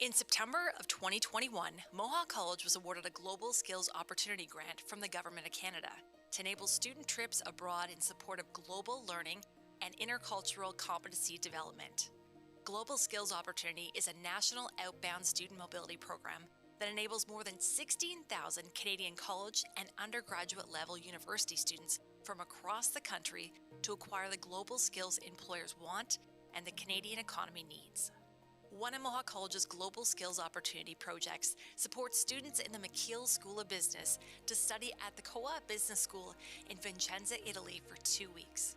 In September of 2021, Mohawk College was awarded a Global Skills Opportunity Grant from the Government of Canada to enable student trips abroad in support of global learning and intercultural competency development. Global Skills Opportunity is a national outbound student mobility program that enables more than 16,000 Canadian college and undergraduate level university students from across the country to acquire the global skills employers want and the Canadian economy needs. One of Mohawk College's Global Skills Opportunity projects supports students in the McKeel School of Business to study at the COA Business School in Vicenza, Italy for 2 weeks.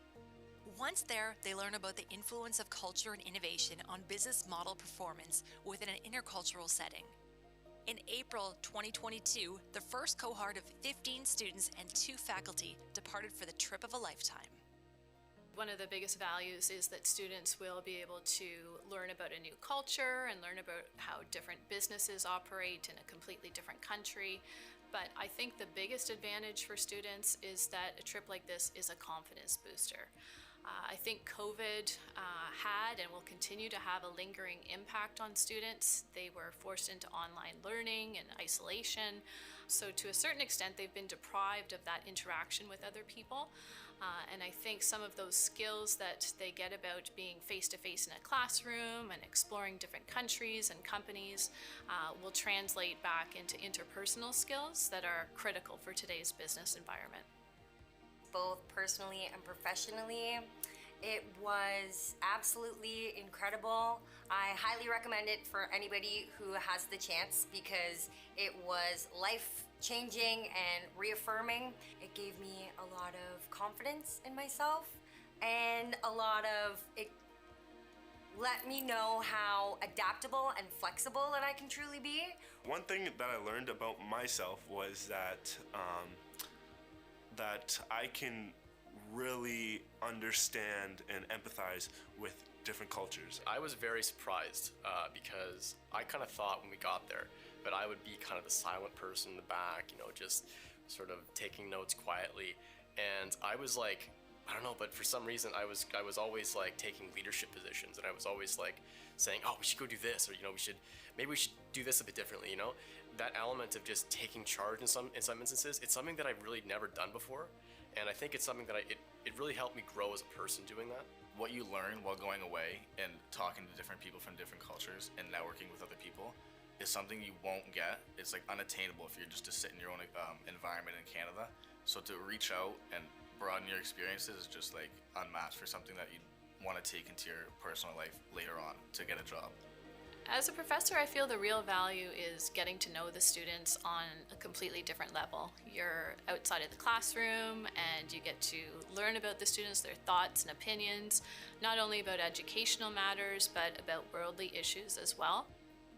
Once there, they learn about the influence of culture and innovation on business model performance within an intercultural setting. In April 2022, the first cohort of 15 students and 2 faculty departed for the trip of a lifetime. One of the biggest values is that students will be able to learn about a new culture and learn about how different businesses operate in a completely different country. But I think the biggest advantage for students is that a trip like this is a confidence booster. I think COVID had and will continue to have a lingering impact on students. They were forced into online learning and isolation. So to a certain extent, they've been deprived of that interaction with other people. And I think some of those skills that they get about being face-to-face in a classroom and exploring different countries and companies will translate back into interpersonal skills that are critical for today's business environment. Both personally and professionally, it was absolutely incredible. I highly recommend it for anybody who has the chance because it was life-changing and reaffirming. It gave me a lot of confidence in myself and it let me know how adaptable and flexible that I can truly be. One thing that I learned about myself was that I can really understand and empathize with different cultures. I was very surprised because I kind of thought when we got there that I would be kind of the silent person in the back, just sort of taking notes quietly. And I was like, I don't know, but for some reason I was always like taking leadership positions, and I was always like saying, oh, we should go do this, or maybe we should do this a bit differently. That element of just taking charge in some instances, it's something that I've really never done before, and I think it's something that it really helped me grow as a person doing that. What you learn while going away and talking to different people from different cultures and networking with other people is something you won't get. It's like unattainable if you're just to sit in your own environment in Canada. So to reach out and broaden your experiences is just like unmatched for something that you want to take into your personal life later on to get a job. As a professor, I feel the real value is getting to know the students on a completely different level. You're outside of the classroom and you get to learn about the students, their thoughts and opinions, not only about educational matters, but about worldly issues as well.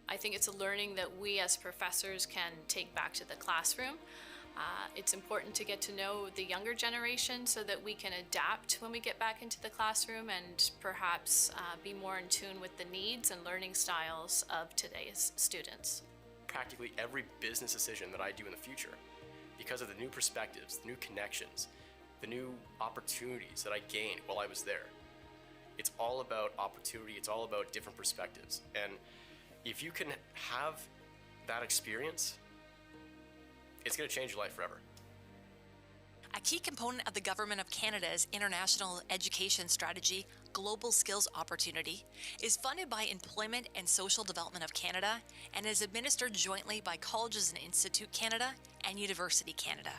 I think it's a learning that we as professors can take back to the classroom. It's important to get to know the younger generation so that we can adapt when we get back into the classroom and perhaps be more in tune with the needs and learning styles of today's students. Practically every business decision that I do in the future, because of the new perspectives, the new connections, the new opportunities that I gained while I was there, it's all about opportunity, it's all about different perspectives. And if you can have that experience, it's going to change your life forever. A key component of the Government of Canada's international education strategy, Global Skills Opportunity, is funded by Employment and Social Development of Canada and is administered jointly by Colleges and Institute Canada and University Canada.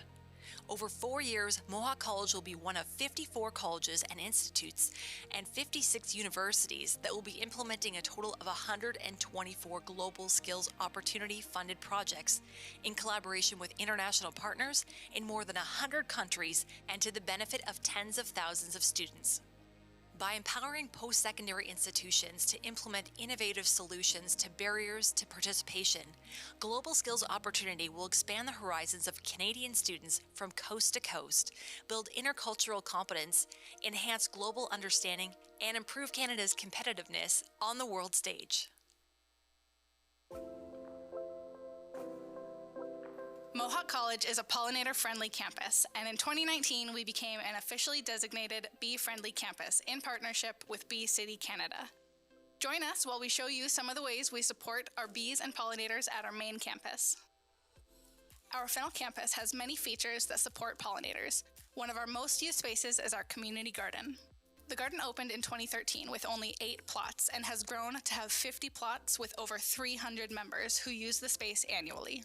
Over 4 years, Mohawk College will be one of 54 colleges and institutes and 56 universities that will be implementing a total of 124 Global Skills Opportunity funded projects in collaboration with international partners in more than 100 countries and to the benefit of tens of thousands of students. By empowering post-secondary institutions to implement innovative solutions to barriers to participation, Global Skills Opportunity will expand the horizons of Canadian students from coast to coast, build intercultural competence, enhance global understanding, and improve Canada's competitiveness on the world stage. Mohawk College is a pollinator-friendly campus, and in 2019 we became an officially designated bee-friendly campus in partnership with Bee City Canada. Join us while we show you some of the ways we support our bees and pollinators at our main campus. Our Fennel campus has many features that support pollinators. One of our most used spaces is our community garden. The garden opened in 2013 with only 8 plots and has grown to have 50 plots with over 300 members who use the space annually.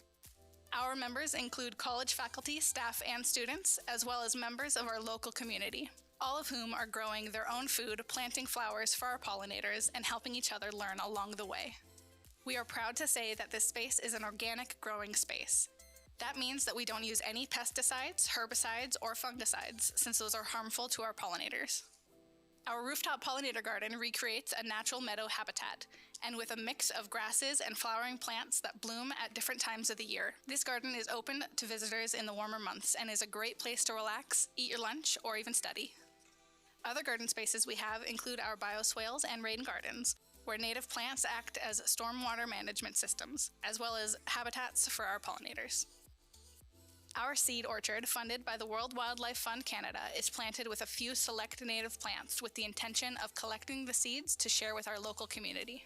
Our members include college faculty, staff, and students, as well as members of our local community, all of whom are growing their own food, planting flowers for our pollinators, and helping each other learn along the way. We are proud to say that this space is an organic growing space. That means that we don't use any pesticides, herbicides, or fungicides, since those are harmful to our pollinators. Our rooftop pollinator garden recreates a natural meadow habitat, and with a mix of grasses and flowering plants that bloom at different times of the year. This garden is open to visitors in the warmer months and is a great place to relax, eat your lunch, or even study. Other garden spaces we have include our bioswales and rain gardens, where native plants act as stormwater management systems, as well as habitats for our pollinators. Our seed orchard, funded by the World Wildlife Fund Canada, is planted with a few select native plants with the intention of collecting the seeds to share with our local community.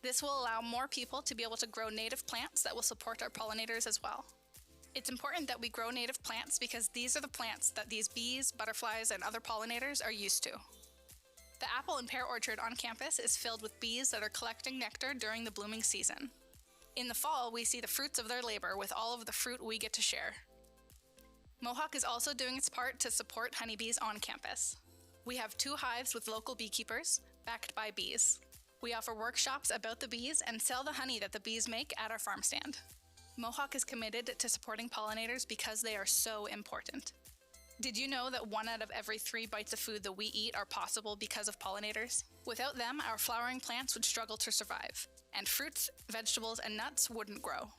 This will allow more people to be able to grow native plants that will support our pollinators as well. It's important that we grow native plants because these are the plants that these bees, butterflies, and other pollinators are used to. The apple and pear orchard on campus is filled with bees that are collecting nectar during the blooming season. In the fall, we see the fruits of their labor with all of the fruit we get to share. Mohawk is also doing its part to support honeybees on campus. We have 2 hives with local beekeepers, backed by bees. We offer workshops about the bees and sell the honey that the bees make at our farm stand. Mohawk is committed to supporting pollinators because they are so important. Did you know that 1 out of every 3 bites of food that we eat are possible because of pollinators? Without them, our flowering plants would struggle to survive, and fruits, vegetables, and nuts wouldn't grow.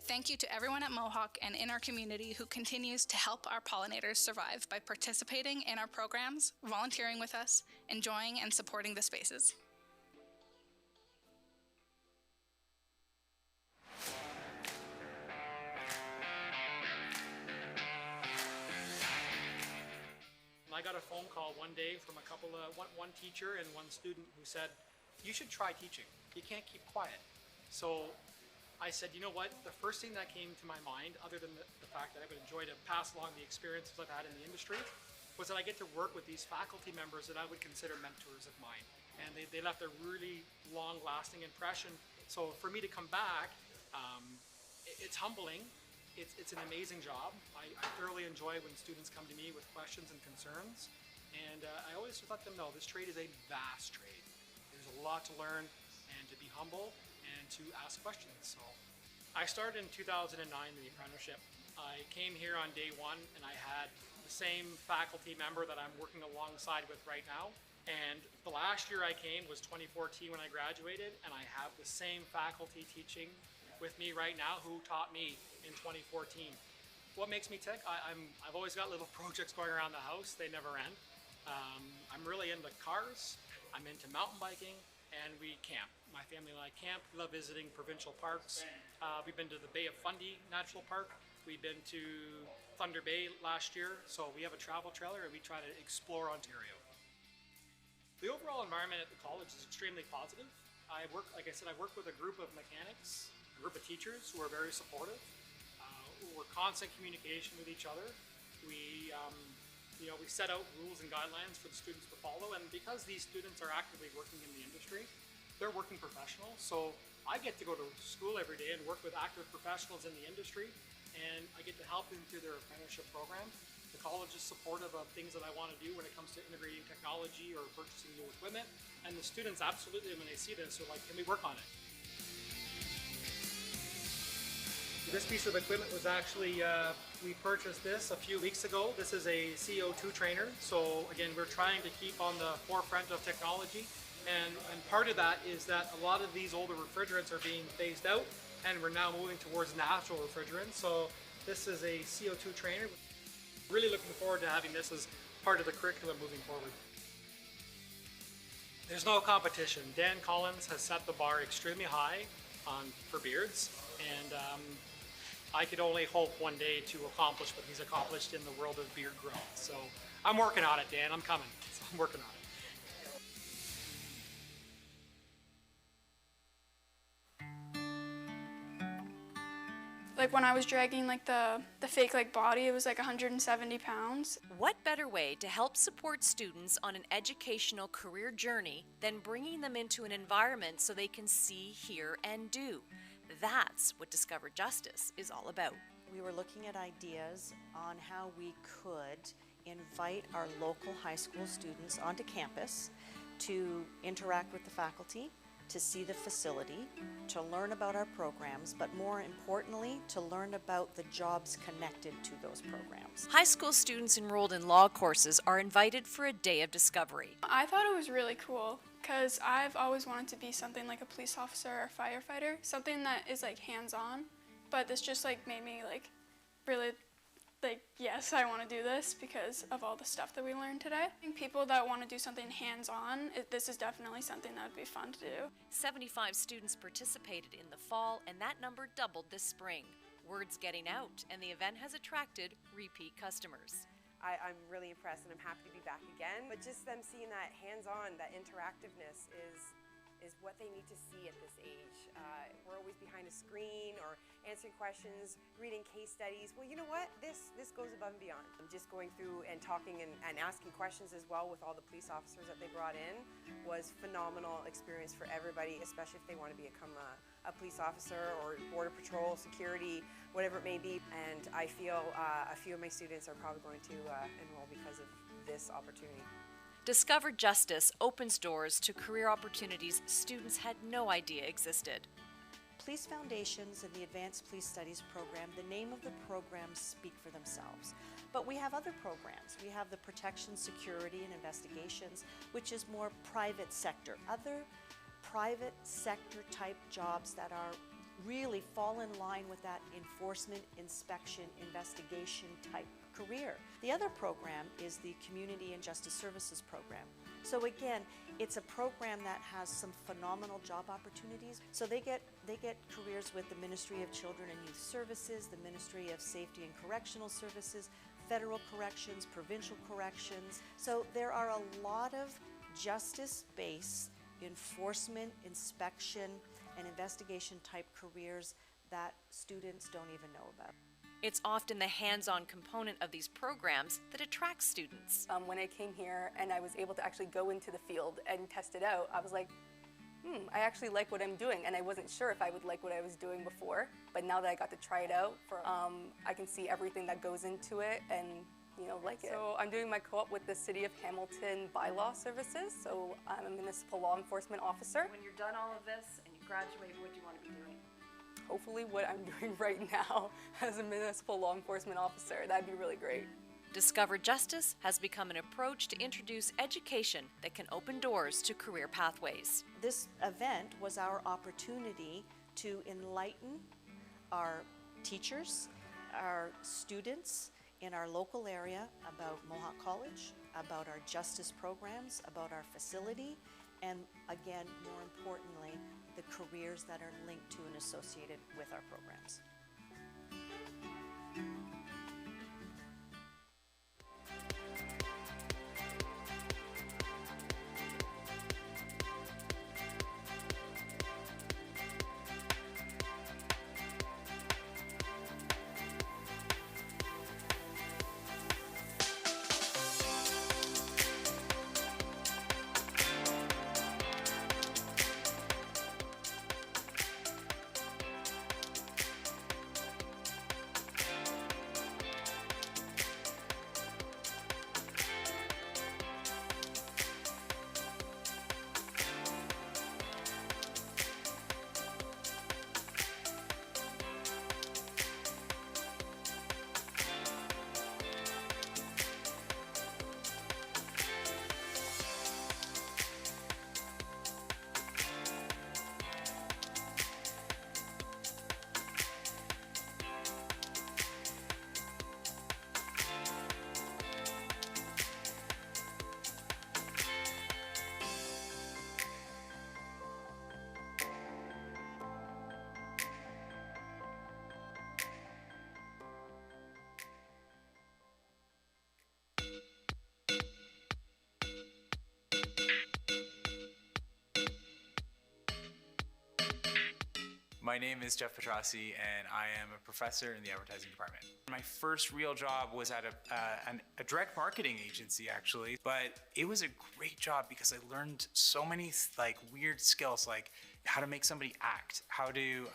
Thank you to everyone at Mohawk and in our community who continues to help our pollinators survive by participating in our programs, volunteering with us, enjoying and supporting the spaces. I got a phone call one day from one teacher and one student who said, "You should try teaching. You can't keep quiet." So I said, you know what? The first thing that came to my mind, other than the fact that I would enjoy to pass along the experiences I've had in the industry, was that I get to work with these faculty members that I would consider mentors of mine. And they left a really long-lasting impression. So for me to come back, it's humbling. It's an amazing job. I thoroughly enjoy when students come to me with questions and concerns. And I always let them know this trade is a vast trade. There's a lot to learn, and to be humble and to ask questions. So I started in 2009 in the apprenticeship. I came here on day 1 and I had the same faculty member that I'm working alongside with right now. And the last year I came was 2014 when I graduated, and I have the same faculty teaching with me right now who taught me in 2014. What makes me tick? I've always got little projects going around the house. They never end. I'm really into cars. I'm into mountain biking, and we camp. My family and I camp. We love visiting provincial parks. We've been to the Bay of Fundy Natural Park. We've been to Thunder Bay last year. So we have a travel trailer and we try to explore Ontario. The overall environment at the college is extremely positive. Like I said, I work with a group of mechanics, a group of teachers who are very supportive. We're constant communication with each other. We set out rules and guidelines for the students to follow, and because these students are actively working in the industry, they're working professionals. So I get to go to school every day and work with active professionals in the industry, and I get to help them through their apprenticeship program. The college is supportive of things that I want to do when it comes to integrating technology or purchasing new equipment, and the students absolutely, when they see this, are like, can we work on it? This piece of equipment was actually, we purchased this a few weeks ago. This is a CO2 trainer. So again, we're trying to keep on the forefront of technology. And part of that is that a lot of these older refrigerants are being phased out, and we're now moving towards natural refrigerants. So this is a CO2 trainer. Really looking forward to having this as part of the curriculum moving forward. There's no competition. Dan Collins has set the bar extremely high for beards, and I could only hope one day to accomplish what he's accomplished in the world of beard growth. So I'm working on it, Dan. I'm coming. So I'm working on it. Like when I was dragging like the fake like body, it was like 170 pounds. What better way to help support students on an educational career journey than bringing them into an environment so they can see, hear, and do? That's what Discover Justice is all about. We were looking at ideas on how we could invite our local high school students onto campus to interact with the faculty, to see the facility, to learn about our programs, but more importantly, to learn about the jobs connected to those programs. High school students enrolled in law courses are invited for a day of discovery. I thought it was really cool because I've always wanted to be something like a police officer or a firefighter, something that is like hands-on, but this just like made me like really like, yes, I want to do this because of all the stuff that we learned today. I think people that want to do something hands-on, this is definitely something that would be fun to do. 75 students participated in the fall, and that number doubled this spring. Word's getting out, and the event has attracted repeat customers. I'm really impressed, and I'm happy to be back again. But just them seeing that hands-on, that interactiveness is what they need to see at this age. We're always behind a screen or answering questions, reading case studies. Well, you know what? This goes above and beyond. Just going through and talking and asking questions as well with all the police officers that they brought in was phenomenal experience for everybody, especially if they want to become a police officer or border patrol, security, whatever it may be. And I feel a few of my students are probably going to enroll because of this opportunity. Discover Justice opens doors to career opportunities students had no idea existed. Police Foundations and the Advanced Police Studies program, the name of the programs speak for themselves. But we have other programs. We have the Protection, Security, and Investigations, which is more private sector. Other private sector type jobs that are really fall in line with that enforcement, inspection, investigation type career. The other program is the Community and Justice Services program. So again, it's a program that has some phenomenal job opportunities. So they get careers with the Ministry of Children and Youth Services, the Ministry of Safety and Correctional Services, federal corrections, provincial corrections. So there are a lot of justice-based enforcement, inspection, and investigation type careers that students don't even know about. It's often the hands-on component of these programs that attracts students. When I came here and I was able to actually go into the field and test it out, I was like, I actually like what I'm doing, and I wasn't sure if I would like what I was doing before, but now that I got to try it out, I can see everything that goes into it and like it. So I'm doing my co-op with the City of Hamilton Bylaw Services, so I'm a municipal law enforcement officer. When you're done all of this and you graduate, what do you want to be doing? Hopefully what I'm doing right now as a municipal law enforcement officer. That'd be really great. Discover Justice has become an approach to introduce education that can open doors to career pathways. This event was our opportunity to enlighten our teachers, our students in our local area about Mohawk College, about our justice programs, about our facility, and again, more importantly, the careers that are linked to and associated with our programs. My name is Jeff Petrossi, and I am a professor in the advertising department. My first real job was at a direct marketing agency, actually, but it was a great job because I learned so many like weird skills, like how to make somebody act, how to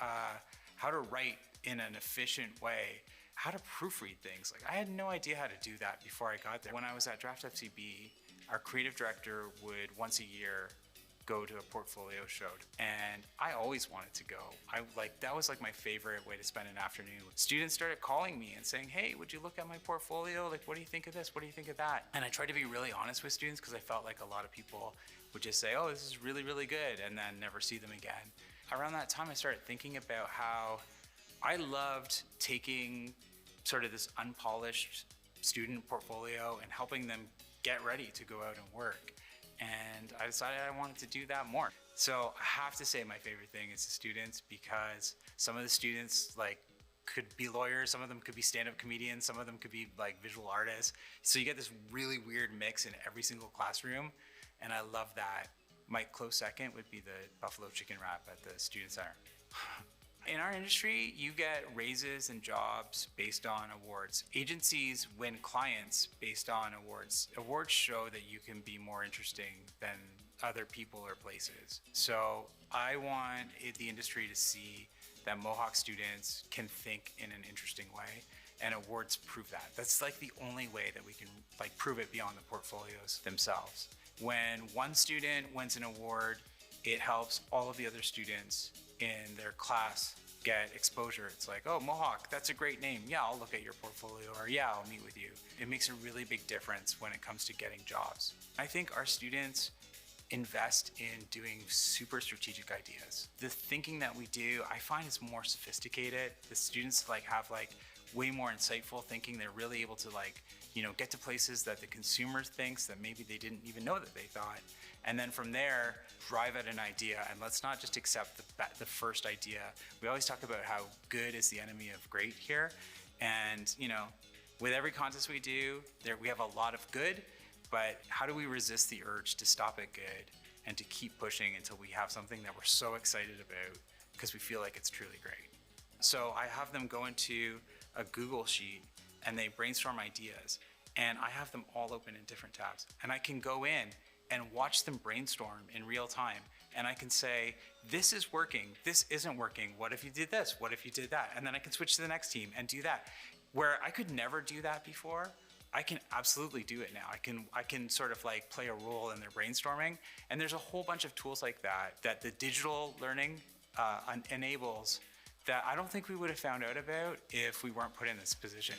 write in an efficient way, how to proofread things. Like I had no idea how to do that before I got there. When I was at Draft FCB, our creative director would once a year go to a portfolio show, and I always wanted to go. That was like my favorite way to spend an afternoon. Students started calling me and saying, hey, would you look at my portfolio? Like, what do you think of this? What do you think of that? And I tried to be really honest with students because I felt like a lot of people would just say, oh, this is really, really good, and then never see them again. Around that time, I started thinking about how I loved taking sort of this unpolished student portfolio and helping them get ready to go out and work. And I decided I wanted to do that more. So I have to say my favorite thing is the students, because some of the students could be lawyers, some of them could be stand-up comedians, some of them could be like visual artists. So you get this really weird mix in every single classroom, and I love that. My close second would be the buffalo chicken wrap at the student center. In our industry, you get raises and jobs based on awards. Agencies win clients based on awards. Awards show that you can be more interesting than other people or places. So I want the industry to see that Mohawk students can think in an interesting way, and awards prove that. That's like the only way that we can prove it beyond the portfolios themselves. When one student wins an award, it helps all of the other students in their class get exposure. It's like, oh, Mohawk, that's a great name. Yeah, I'll look at your portfolio, or yeah, I'll meet with you. It makes a really big difference when it comes to getting jobs. I think our students invest in doing super strategic ideas. The thinking that we do, I find is more sophisticated. The students have way more insightful thinking. They're really able to get to places that the consumer thinks that maybe they didn't even know that they thought. And then from there, drive at an idea, and let's not just accept the first idea. We always talk about how good is the enemy of great here. And with every contest we do, we have a lot of good, but how do we resist the urge to stop at good and to keep pushing until we have something that we're so excited about because we feel like it's truly great? So I have them go into a Google sheet and they brainstorm ideas, and I have them all open in different tabs, and I can go in and watch them brainstorm in real time. And I can say, this is working, this isn't working, what if you did this, what if you did that? And then I can switch to the next team and do that. Where I could never do that before, I can absolutely do it now. I can sort of play a role in their brainstorming. And there's a whole bunch of tools like that the digital learning enables, that I don't think we would have found out about if we weren't put in this position.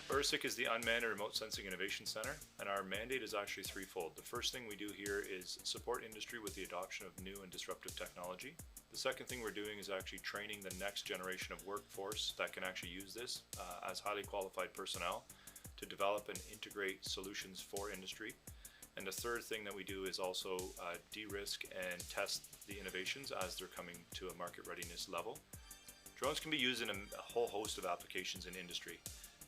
URSIC is the Unmanned and Remote Sensing Innovation Center, and our mandate is actually threefold. The first thing we do here is support industry with the adoption of new and disruptive technology. The second thing we're doing is actually training the next generation of workforce that can actually use this as highly qualified personnel to develop and integrate solutions for industry. And the third thing that we do is also de-risk and test the innovations as they're coming to a market readiness level. Drones can be used in a whole host of applications in industry.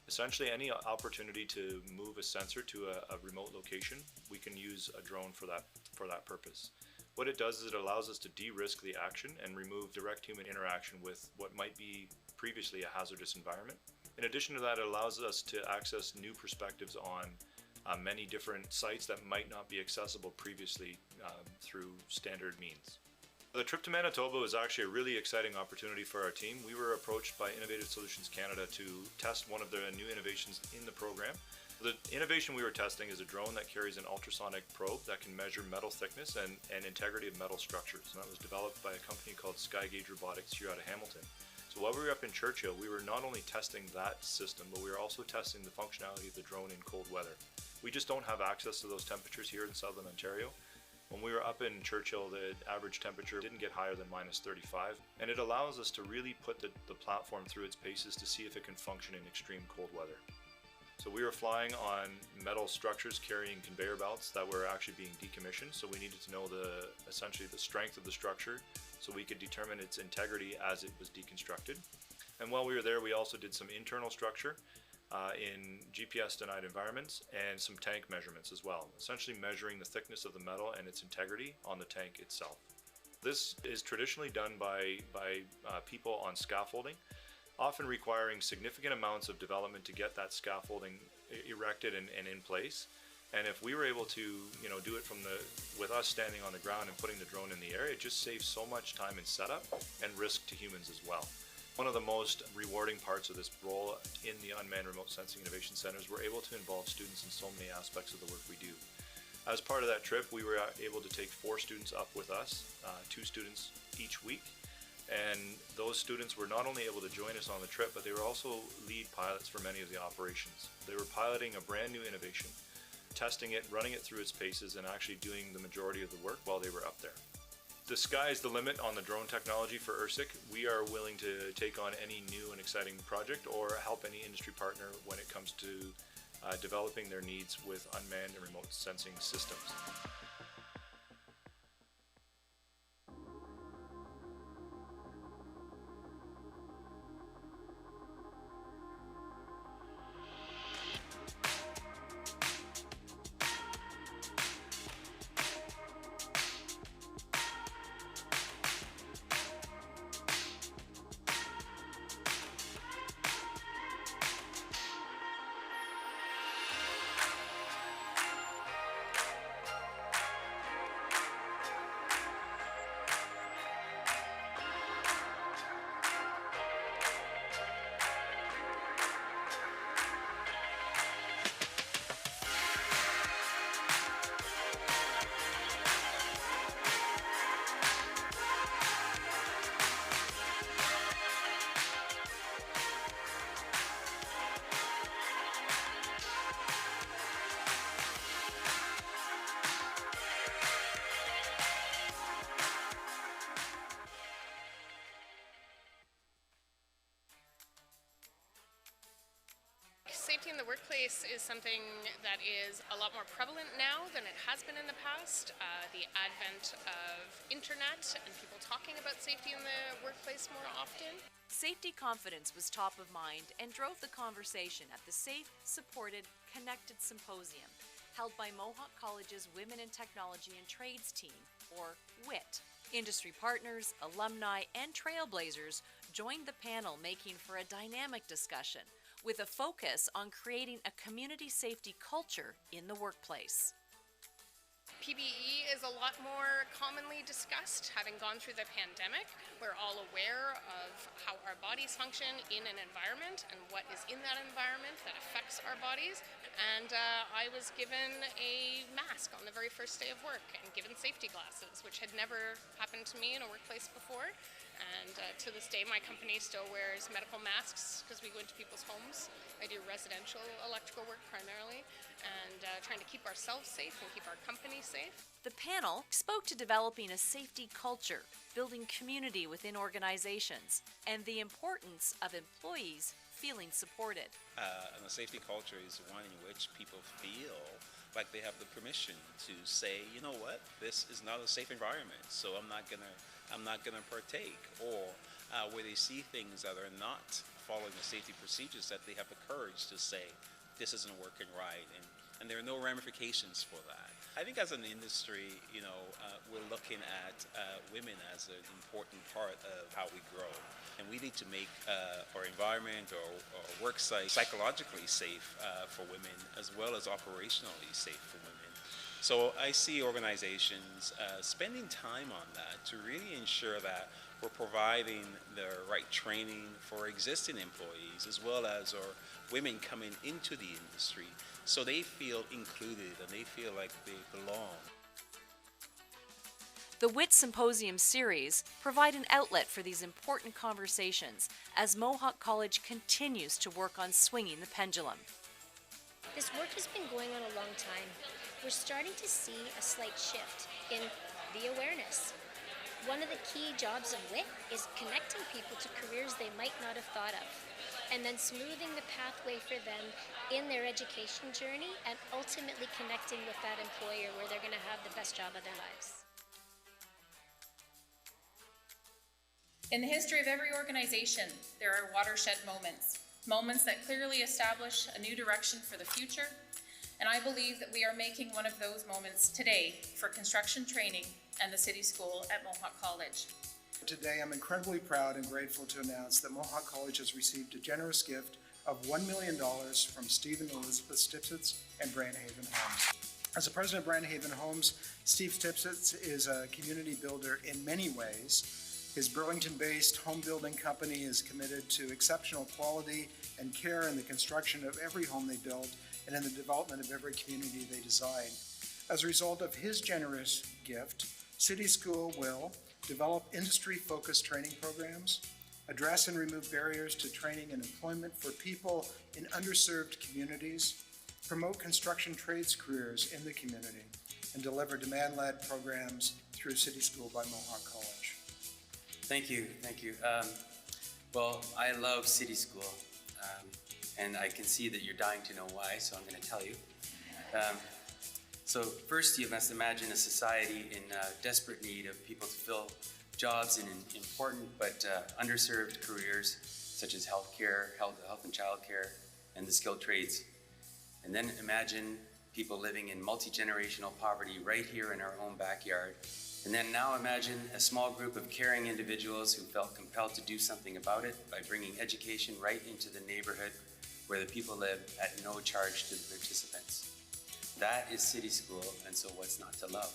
Essentially, any opportunity to move a sensor to a remote location, we can use a drone for that purpose. What it does is it allows us to de-risk the action and remove direct human interaction with what might be previously a hazardous environment. In addition to that, it allows us to access new perspectives on many different sites that might not be accessible previously through standard means. The trip to Manitoba was actually a really exciting opportunity for our team. We were approached by Innovative Solutions Canada to test one of their new innovations in the program. The innovation we were testing is a drone that carries an ultrasonic probe that can measure metal thickness and integrity of metal structures. And that was developed by a company called Skygauge Robotics here out of Hamilton. So while we were up in Churchill, we were not only testing that system, but we were also testing the functionality of the drone in cold weather. We just don't have access to those temperatures here in southern Ontario. When we were up in Churchill, the average temperature didn't get higher than -35, and it allows us to really put the platform through its paces to see if it can function in extreme cold weather. So we were flying on metal structures carrying conveyor belts that were actually being decommissioned, so we needed to know essentially the strength of the structure so we could determine its integrity as it was deconstructed. And while we were there, we also did some internal structure in GPS-denied environments and some tank measurements as well, essentially measuring the thickness of the metal and its integrity on the tank itself. This is traditionally done by people on scaffolding, often requiring significant amounts of development to get that scaffolding erected and in place. And if we were able to, do it with us standing on the ground and putting the drone in the air, it just saves so much time in setup and risk to humans as well. One of the most rewarding parts of this role in the Unmanned Remote Sensing Innovation Center is we're able to involve students in so many aspects of the work we do. As part of that trip, we were able to take 4 students up with us, 2 students each week. And those students were not only able to join us on the trip, but they were also lead pilots for many of the operations. They were piloting a brand new innovation, testing it, running it through its paces, and actually doing the majority of the work while they were up there. The sky is the limit on the drone technology for URSIC. We are willing to take on any new and exciting project or help any industry partner when it comes to developing their needs with unmanned and remote sensing systems. Safety in the workplace is something that is a lot more prevalent now than it has been in the past. The advent of internet and people talking about safety in the workplace more often. Safety confidence was top of mind and drove the conversation at the Safe, Supported, Connected Symposium, held by Mohawk College's Women in Technology and Trades team, or WIT. Industry partners, alumni, and trailblazers joined the panel, making for a dynamic discussion with a focus on creating a community safety culture in the workplace. PBE is a lot more commonly discussed. Having gone through the pandemic, we're all aware of how our bodies function in an environment and what is in that environment that affects our bodies. And I was given a mask on the very first day of work and given safety glasses, which had never happened to me in a workplace before. And to this day, my company still wears medical masks because we go into people's homes. I do residential electrical work primarily, and trying to keep ourselves safe and keep our company safe. The panel spoke to developing a safety culture, building community within organizations, and the importance of employees feeling supported. And a safety culture is one in which people feel like they have the permission to say, you know what, this is not a safe environment, so I'm not gonna partake, or where they see things that are not following the safety procedures, that they have the courage to say this isn't working right, and there are no ramifications for that. I think as an industry, we're looking at women as an important part of how we grow, and we need to make our environment or work site psychologically safe for women, as well as operationally safe for women. So I see organizations spending time on that to really ensure that we're providing the right training for existing employees, as well as our women coming into the industry, so they feel included and they feel like they belong. The WIT Symposium series provide an outlet for these important conversations as Mohawk College continues to work on swinging the pendulum. This work has been going on a long time. We're starting to see a slight shift in the awareness. One of the key jobs of WIT is connecting people to careers they might not have thought of, and then smoothing the pathway for them in their education journey, and ultimately connecting with that employer where they're going to have the best job of their lives. In the history of every organization, there are watershed moments, moments that clearly establish a new direction for the future, and I believe that we are making one of those moments today for construction training and the City School at Mohawk College. Today, I'm incredibly proud and grateful to announce that Mohawk College has received a generous gift of $1 million from Steve and Elizabeth Stipsitz and Brandhaven Homes. As the president of Brandhaven Homes, Steve Stipsitz is a community builder in many ways. His Burlington-based home building company is committed to exceptional quality and care in the construction of every home they build and in the development of every community they design. As a result of his generous gift, City School will develop industry-focused training programs, address and remove barriers to training and employment for people in underserved communities, promote construction trades careers in the community, and deliver demand-led programs through City School by Mohawk College. Thank you. Well, I love City School, and I can see that you're dying to know why, so I'm going to tell you. So first, you must imagine a society in desperate need of people to fill jobs in important but underserved careers, such as healthcare, health and childcare, and the skilled trades. And then imagine people living in multi-generational poverty right here in our own backyard. And then now imagine a small group of caring individuals who felt compelled to do something about it by bringing education right into the neighborhood where the people live at no charge to the participants. That is City School, and so what's not to love?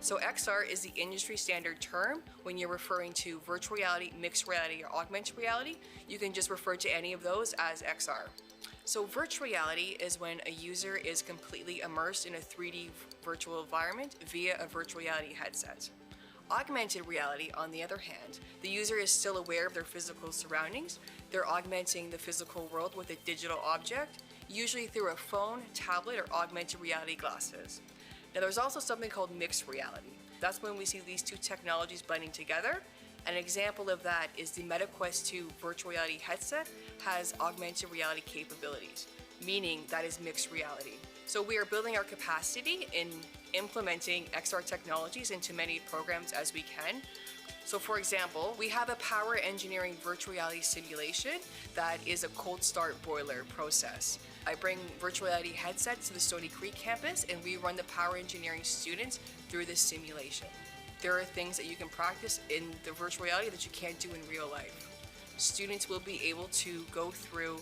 So XR is the industry standard term when you're referring to virtual reality, mixed reality, or augmented reality. You can just refer to any of those as XR. So virtual reality is when a user is completely immersed in a 3D virtual environment via a virtual reality headset. Augmented reality, on the other hand, the user is still aware of their physical surroundings. They're augmenting the physical world with a digital object, usually through a phone, tablet, or augmented reality glasses. Now there's also something called mixed reality. That's when we see these two technologies blending together. An example of that is the MetaQuest 2 virtual reality headset has augmented reality capabilities, meaning that is mixed reality. So we are building our capacity in implementing XR technologies into many programs as we can. So for example, we have a power engineering virtual reality simulation that is a cold start boiler process. I bring virtual reality headsets to the Stony Creek campus and we run the power engineering students through this simulation. There are things that you can practice in the virtual reality that you can't do in real life. Students will be able to go through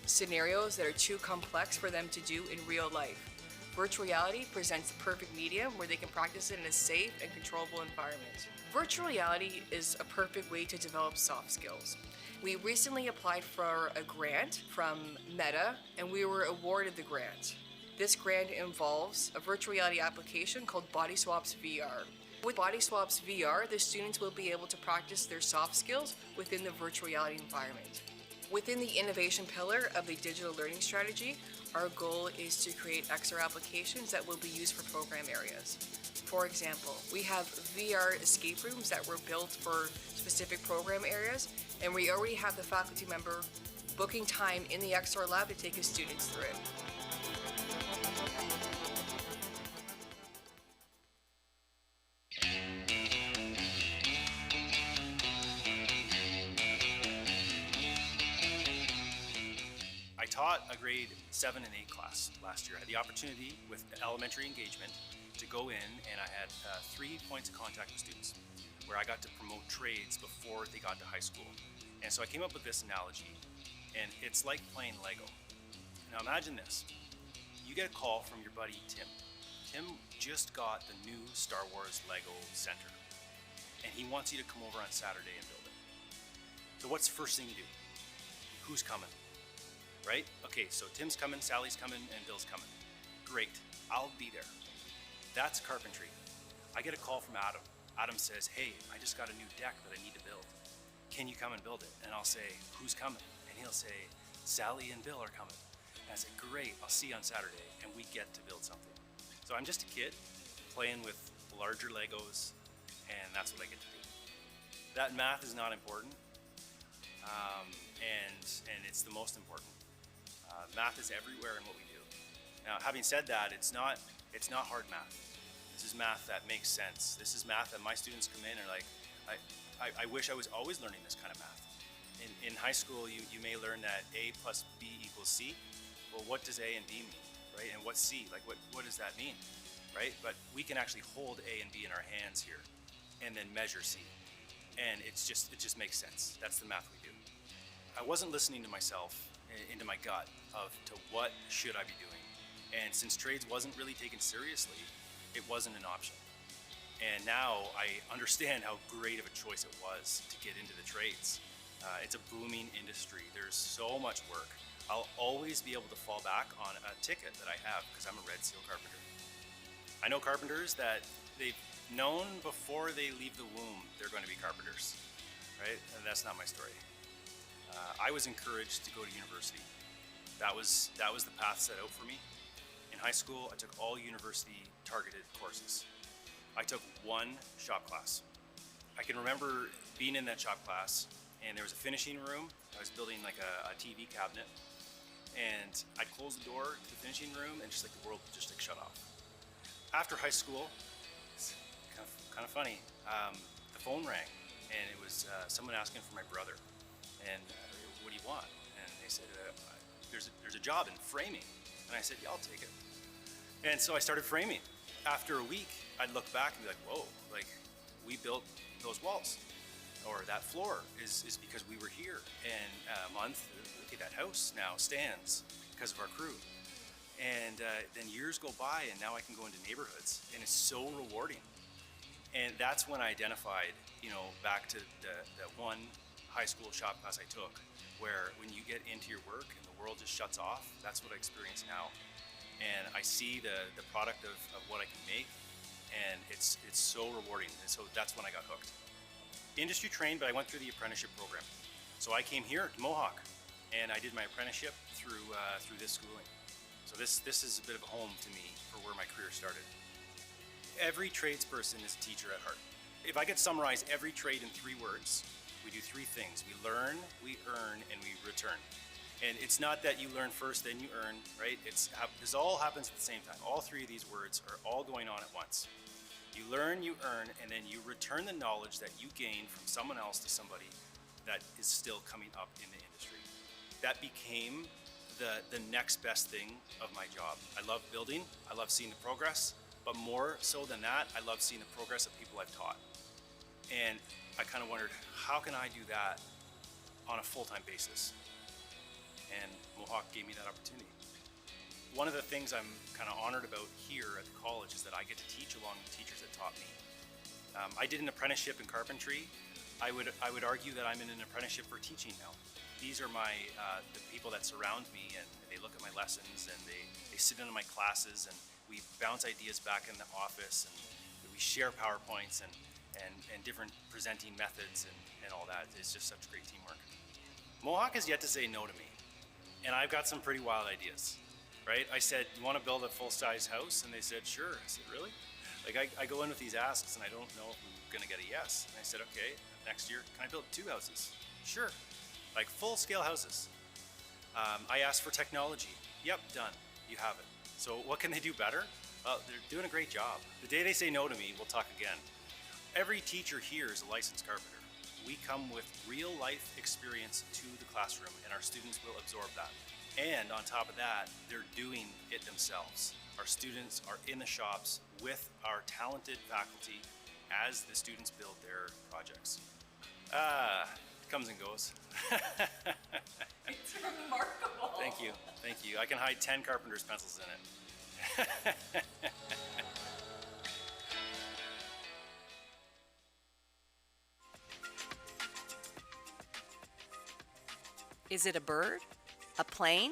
scenarios that are too complex for them to do in real life. Virtual reality presents the perfect medium where they can practice it in a safe and controllable environment. Virtual reality is a perfect way to develop soft skills. We recently applied for a grant from Meta and we were awarded the grant. This grant involves a virtual reality application called Body Swaps VR. With Body Swaps VR, the students will be able to practice their soft skills within the virtual reality environment. Within the innovation pillar of the digital learning strategy, our goal is to create XR applications that will be used for program areas. For example, we have VR escape rooms that were built for specific program areas, and we already have the faculty member booking time in the XR lab to take his students through it. I taught a grade 7 and 8 class last year. I had the opportunity with elementary engagement to go in, and I had 3 points of contact with students where I got to promote trades before they got to high school. And so I came up with this analogy, and it's like playing Lego. Now imagine this. You get a call from your buddy Tim. Tim just got the new Star Wars Lego Center, and he wants you to come over on Saturday and build it. So what's the first thing you do? Who's coming? Right? Okay, so Tim's coming, Sally's coming, and Bill's coming. Great, I'll be there. That's carpentry. I get a call from Adam. Adam says, hey, I just got a new deck that I need to build. Can you come and build it? And I'll say, who's coming? And he'll say, Sally and Bill are coming. And I say, great, I'll see you on Saturday. And we get to build something. So I'm just a kid playing with larger Legos, and that's what I get to do. That math is not important, and it's the most important. Math is everywhere in what we do. Now, having said that, it's not hard math. This is math that makes sense. This is math that my students come in and are like, I wish I was always learning this kind of math. In high school, you may learn that A plus B equals C. Well, what does A and B mean, right? And what's C? Like, what does that mean, right? But we can actually hold A and B in our hands here and then measure C. And it just makes sense. That's the math we do. I wasn't listening to myself, into my gut to what should I be doing. And since trades wasn't really taken seriously, it wasn't an option. And now I understand how great of a choice it was to get into the trades. It's a booming industry. There's so much work. I'll always be able to fall back on a ticket that I have because I'm a Red Seal carpenter. I know carpenters that they've known before they leave the womb they're going to be carpenters, right? And that's not my story. I was encouraged to go to university. That was the path set out for me. In high school, I took all university targeted courses. I took one shop class. I can remember being in that shop class, and there was a finishing room. I was building like a TV cabinet, and I'd close the door to the finishing room, and just like the world would just like shut off. After high school, it's kind of funny. The phone rang, and it was someone asking for my brother. And what do you want? And they said, there's a job in framing. And I said, yeah, I'll take it. And so I started framing. After a week, I'd look back and be like, whoa, like we built those walls. Or that floor is because we were here. And a month, look at that house now stands because of our crew. And then years go by, and now I can go into neighborhoods, and it's so rewarding. And that's when I identified, back to the one high school shop class I took, where when you get into your work and the world just shuts off, that's what I experience now. And I see the product of what I can make, and it's so rewarding. And so that's when I got hooked. Industry trained, but I went through the apprenticeship program. So I came here to Mohawk, and I did my apprenticeship through this schooling. So this is a bit of a home to me for where my career started. Every tradesperson is a teacher at heart. If I could summarize every trade in 3 words, we do 3 things. We learn, we earn, and we return. And it's not that you learn first, then you earn, right? This all happens at the same time. All 3 of these words are all going on at once. You learn, you earn, and then you return the knowledge that you gain from someone else to somebody that is still coming up in the industry. That became the next best thing of my job. I love building, I love seeing the progress, but more so than that, I love seeing the progress of people I've taught. And I kind of wondered, how can I do that on a full-time basis? And Mohawk gave me that opportunity. One of the things I'm kind of honored about here at the college is that I get to teach along the teachers that taught me. I did an apprenticeship in carpentry I would argue that I'm in an apprenticeship for teaching now. These are the people that surround me, and they look at my lessons, and they sit into my classes, and we bounce ideas back in the office, and we share PowerPoints and different presenting methods and all that. It's just such great teamwork. Mohawk has yet to say no to me, and I've got some pretty wild ideas, right? I said, you want to build a full-size house? And they said, sure. I said, really? Like, I go in with these asks, and I don't know if I'm going to get a yes. And I said, okay, next year, can I build 2 houses? Sure. Like, full-scale houses. I asked for technology. Yep, done. You have it. So what can they do better? Well, they're doing a great job. The day they say no to me, we'll talk again. Every teacher here is a licensed carpenter. We come with real-life experience to the classroom, and our students will absorb that. And on top of that, they're doing it themselves. Our students are in the shops with our talented faculty as the students build their projects. It comes and goes. It's remarkable. Thank you, thank you. I can hide 10 carpenter's pencils in it. Is it a bird? A plane?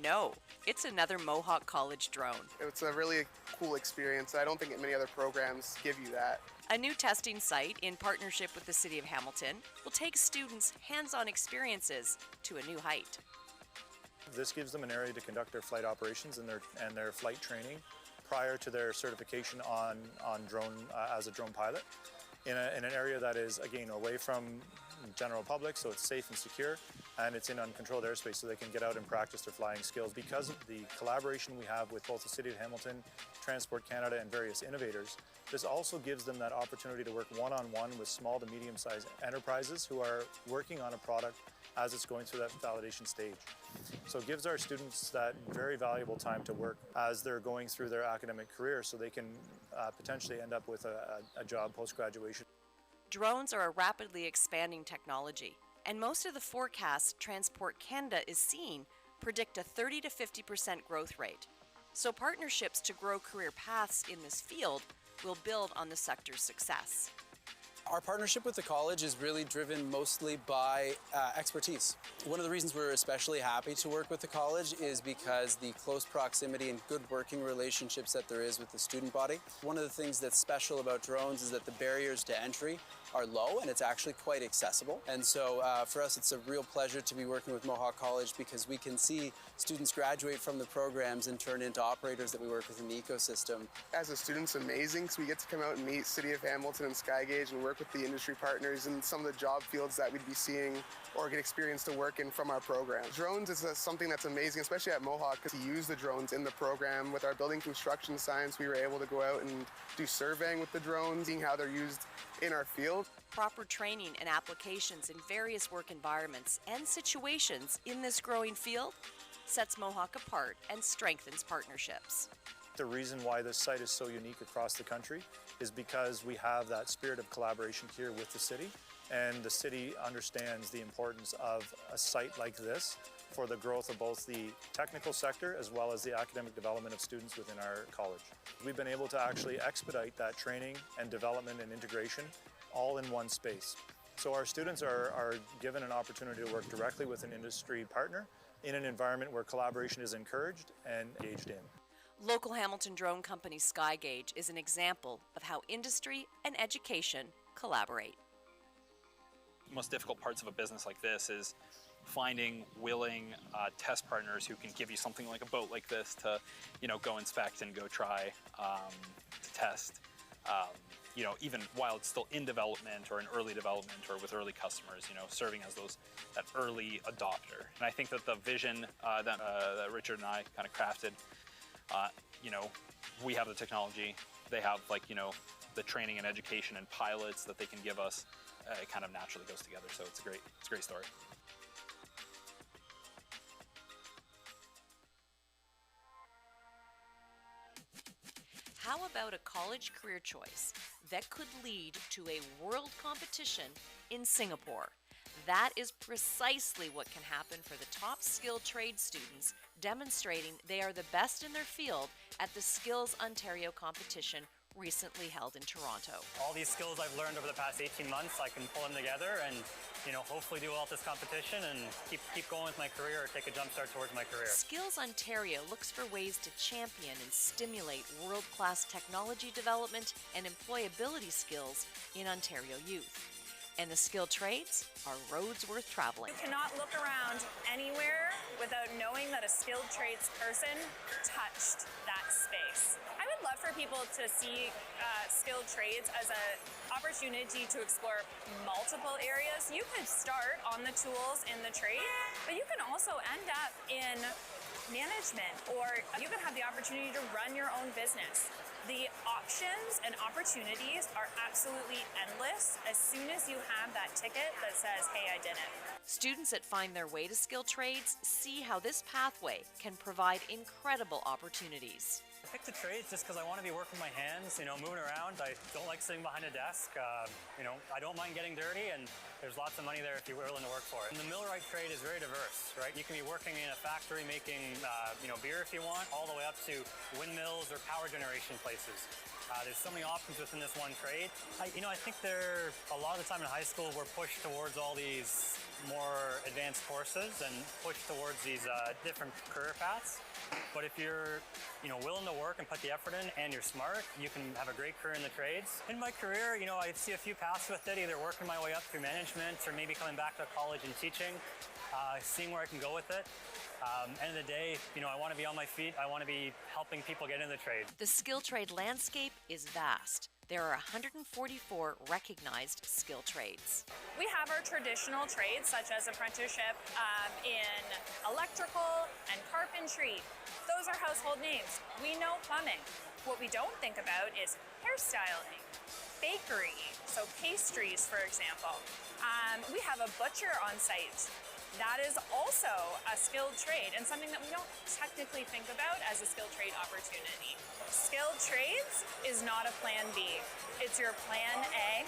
No, it's another Mohawk College drone. It's a really cool experience. I don't think many other programs give you that. A new testing site in partnership with the City of Hamilton will take students' hands-on experiences to a new height. This gives them an area to conduct their flight operations and their flight training prior to their certification on drone as a drone pilot in an area that is, again, away from general public, so it's safe and secure, and it's in uncontrolled airspace, so they can get out and practice their flying skills. Because of the collaboration we have with both the City of Hamilton, Transport Canada, and various innovators, this also gives them that opportunity to work one-on-one with small to medium-sized enterprises who are working on a product as it's going through that validation stage. So it gives our students that very valuable time to work as they're going through their academic career, so they can potentially end up with a job post-graduation. Drones are a rapidly expanding technology, and most of the forecasts Transport Canada is seeing predict a 30 to 50% growth rate. So partnerships to grow career paths in this field will build on the sector's success. Our partnership with the college is really driven mostly by expertise. One of the reasons we're especially happy to work with the college is because the close proximity and good working relationships that there is with the student body. One of the things that's special about drones is that the barriers to entry are low and it's actually quite accessible. And so for us, it's a real pleasure to be working with Mohawk College because we can see students graduate from the programs and turn into operators that we work with in the ecosystem. As a student, it's amazing because we get to come out and meet City of Hamilton and Skygauge and work with the industry partners in some of the job fields that we'd be seeing or get experience to work in from our program. Drones is something that's amazing, especially at Mohawk, because to use the drones in the program. With our building construction science, we were able to go out and do surveying with the drones, seeing how they're used in our field. Proper training and applications in various work environments and situations in this growing field sets Mohawk apart and strengthens partnerships. The reason why this site is so unique across the country is because we have that spirit of collaboration here with the city, and the city understands the importance of a site like this for the growth of both the technical sector as well as the academic development of students within our college. We've been able to actually expedite that training and development and integration all in one space. So our students are given an opportunity to work directly with an industry partner in an environment where collaboration is encouraged and engaged in. Local Hamilton drone company Skygauge is an example of how industry and education collaborate. Most difficult parts of a business like this is finding willing test partners who can give you something like a boat like this to, go inspect and go try to test. Even while it's still in development or in early development or with early customers, serving as that early adopter. And I think that the vision that Richard and I kind of crafted, we have the technology, they have the training and education and pilots that they can give us. It kind of naturally goes together, so it's a great story. How about a college career choice that could lead to a world competition in Singapore? That is precisely what can happen for the top skilled trade students, demonstrating they are the best in their field at the Skills Ontario competition recently held in Toronto. All these skills I've learned over the past 18 months, I can pull them together and, hopefully do well at this competition and keep going with my career or take a jump start towards my career. Skills Ontario looks for ways to champion and stimulate world-class technology development and employability skills in Ontario youth. And the skilled trades are roads worth traveling. You cannot look around anywhere without knowing that a skilled trades person touched that space. I would love for people to see skilled trades as an opportunity to explore multiple areas. You could start on the tools in the trade, but you can also end up in management, or you can have the opportunity to run your own business. The options and opportunities are absolutely endless as soon as you have that ticket that says, hey, I did it. Students that find their way to skilled trades see how this pathway can provide incredible opportunities. I picked the trades just because I want to be working my hands, moving around. I don't like sitting behind a desk. I don't mind getting dirty, and there's lots of money there if you're willing to work for it. And the millwright trade is very diverse, right? You can be working in a factory making, beer if you want, all the way up to windmills or power generation places. There's so many options within this one trade. I think a lot of the time in high school we're pushed towards all these more advanced courses and pushed towards these different career paths. But if you're, willing to work and put the effort in and you're smart, you can have a great career in the trades. In my career, I see a few paths with it, either working my way up through management or maybe coming back to college and teaching, seeing where I can go with it. End of the day, I want to be on my feet. I want to be helping people get in the trade. The skill trade landscape is vast. There are 144 recognized skill trades. We have our traditional trades such as apprenticeship in electrical and carpentry. Those are household names. We know plumbing. What we don't think about is hairstyling, bakery, so pastries, for example. We have a butcher on site. That is also a skilled trade and something that we don't technically think about as a skilled trade opportunity. Skilled trades is not a plan B. It's your plan A.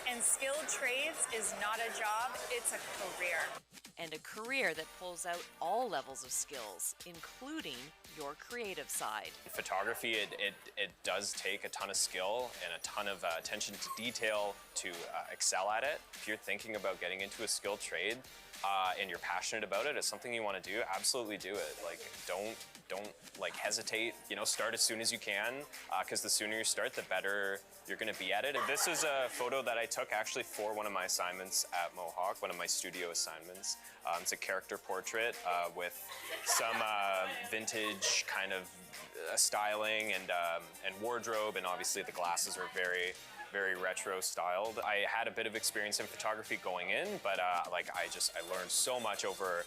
And skilled trades is not a job, it's a career. And a career that pulls out all levels of skills, including your creative side. Photography, it does take a ton of skill and a ton of attention to detail to excel at it. If you're thinking about getting into a skilled trade, and you're passionate about it, it's something you want to do, absolutely do it. Don't hesitate, start as soon as you can, because the sooner you start, the better you're going to be at it. And this is a photo that I took actually for one of my assignments at Mohawk, one of my studio assignments. It's a character portrait with some vintage kind of styling and wardrobe, and obviously the glasses are very retro styled. I had a bit of experience in photography going in, but I learned so much over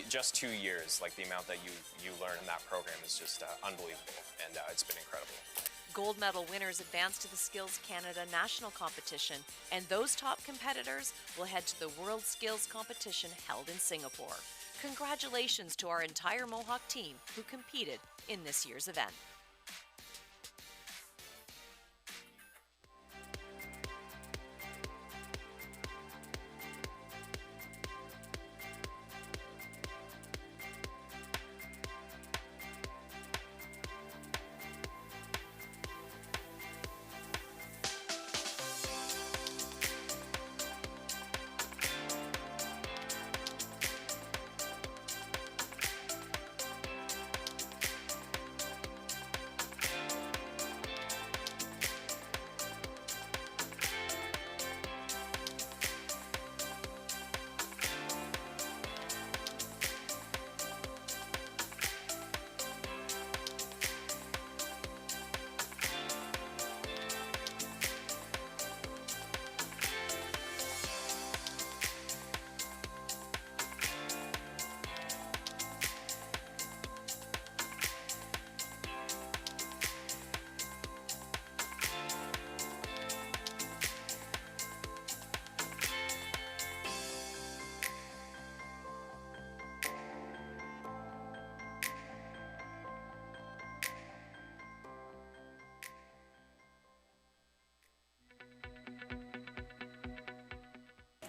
just 2 years. The amount that you learn in that program is just unbelievable, and it's been incredible. Gold medal winners advance to the Skills Canada National Competition, and those top competitors will head to the World Skills Competition held in Singapore. Congratulations to our entire Mohawk team who competed in this year's event.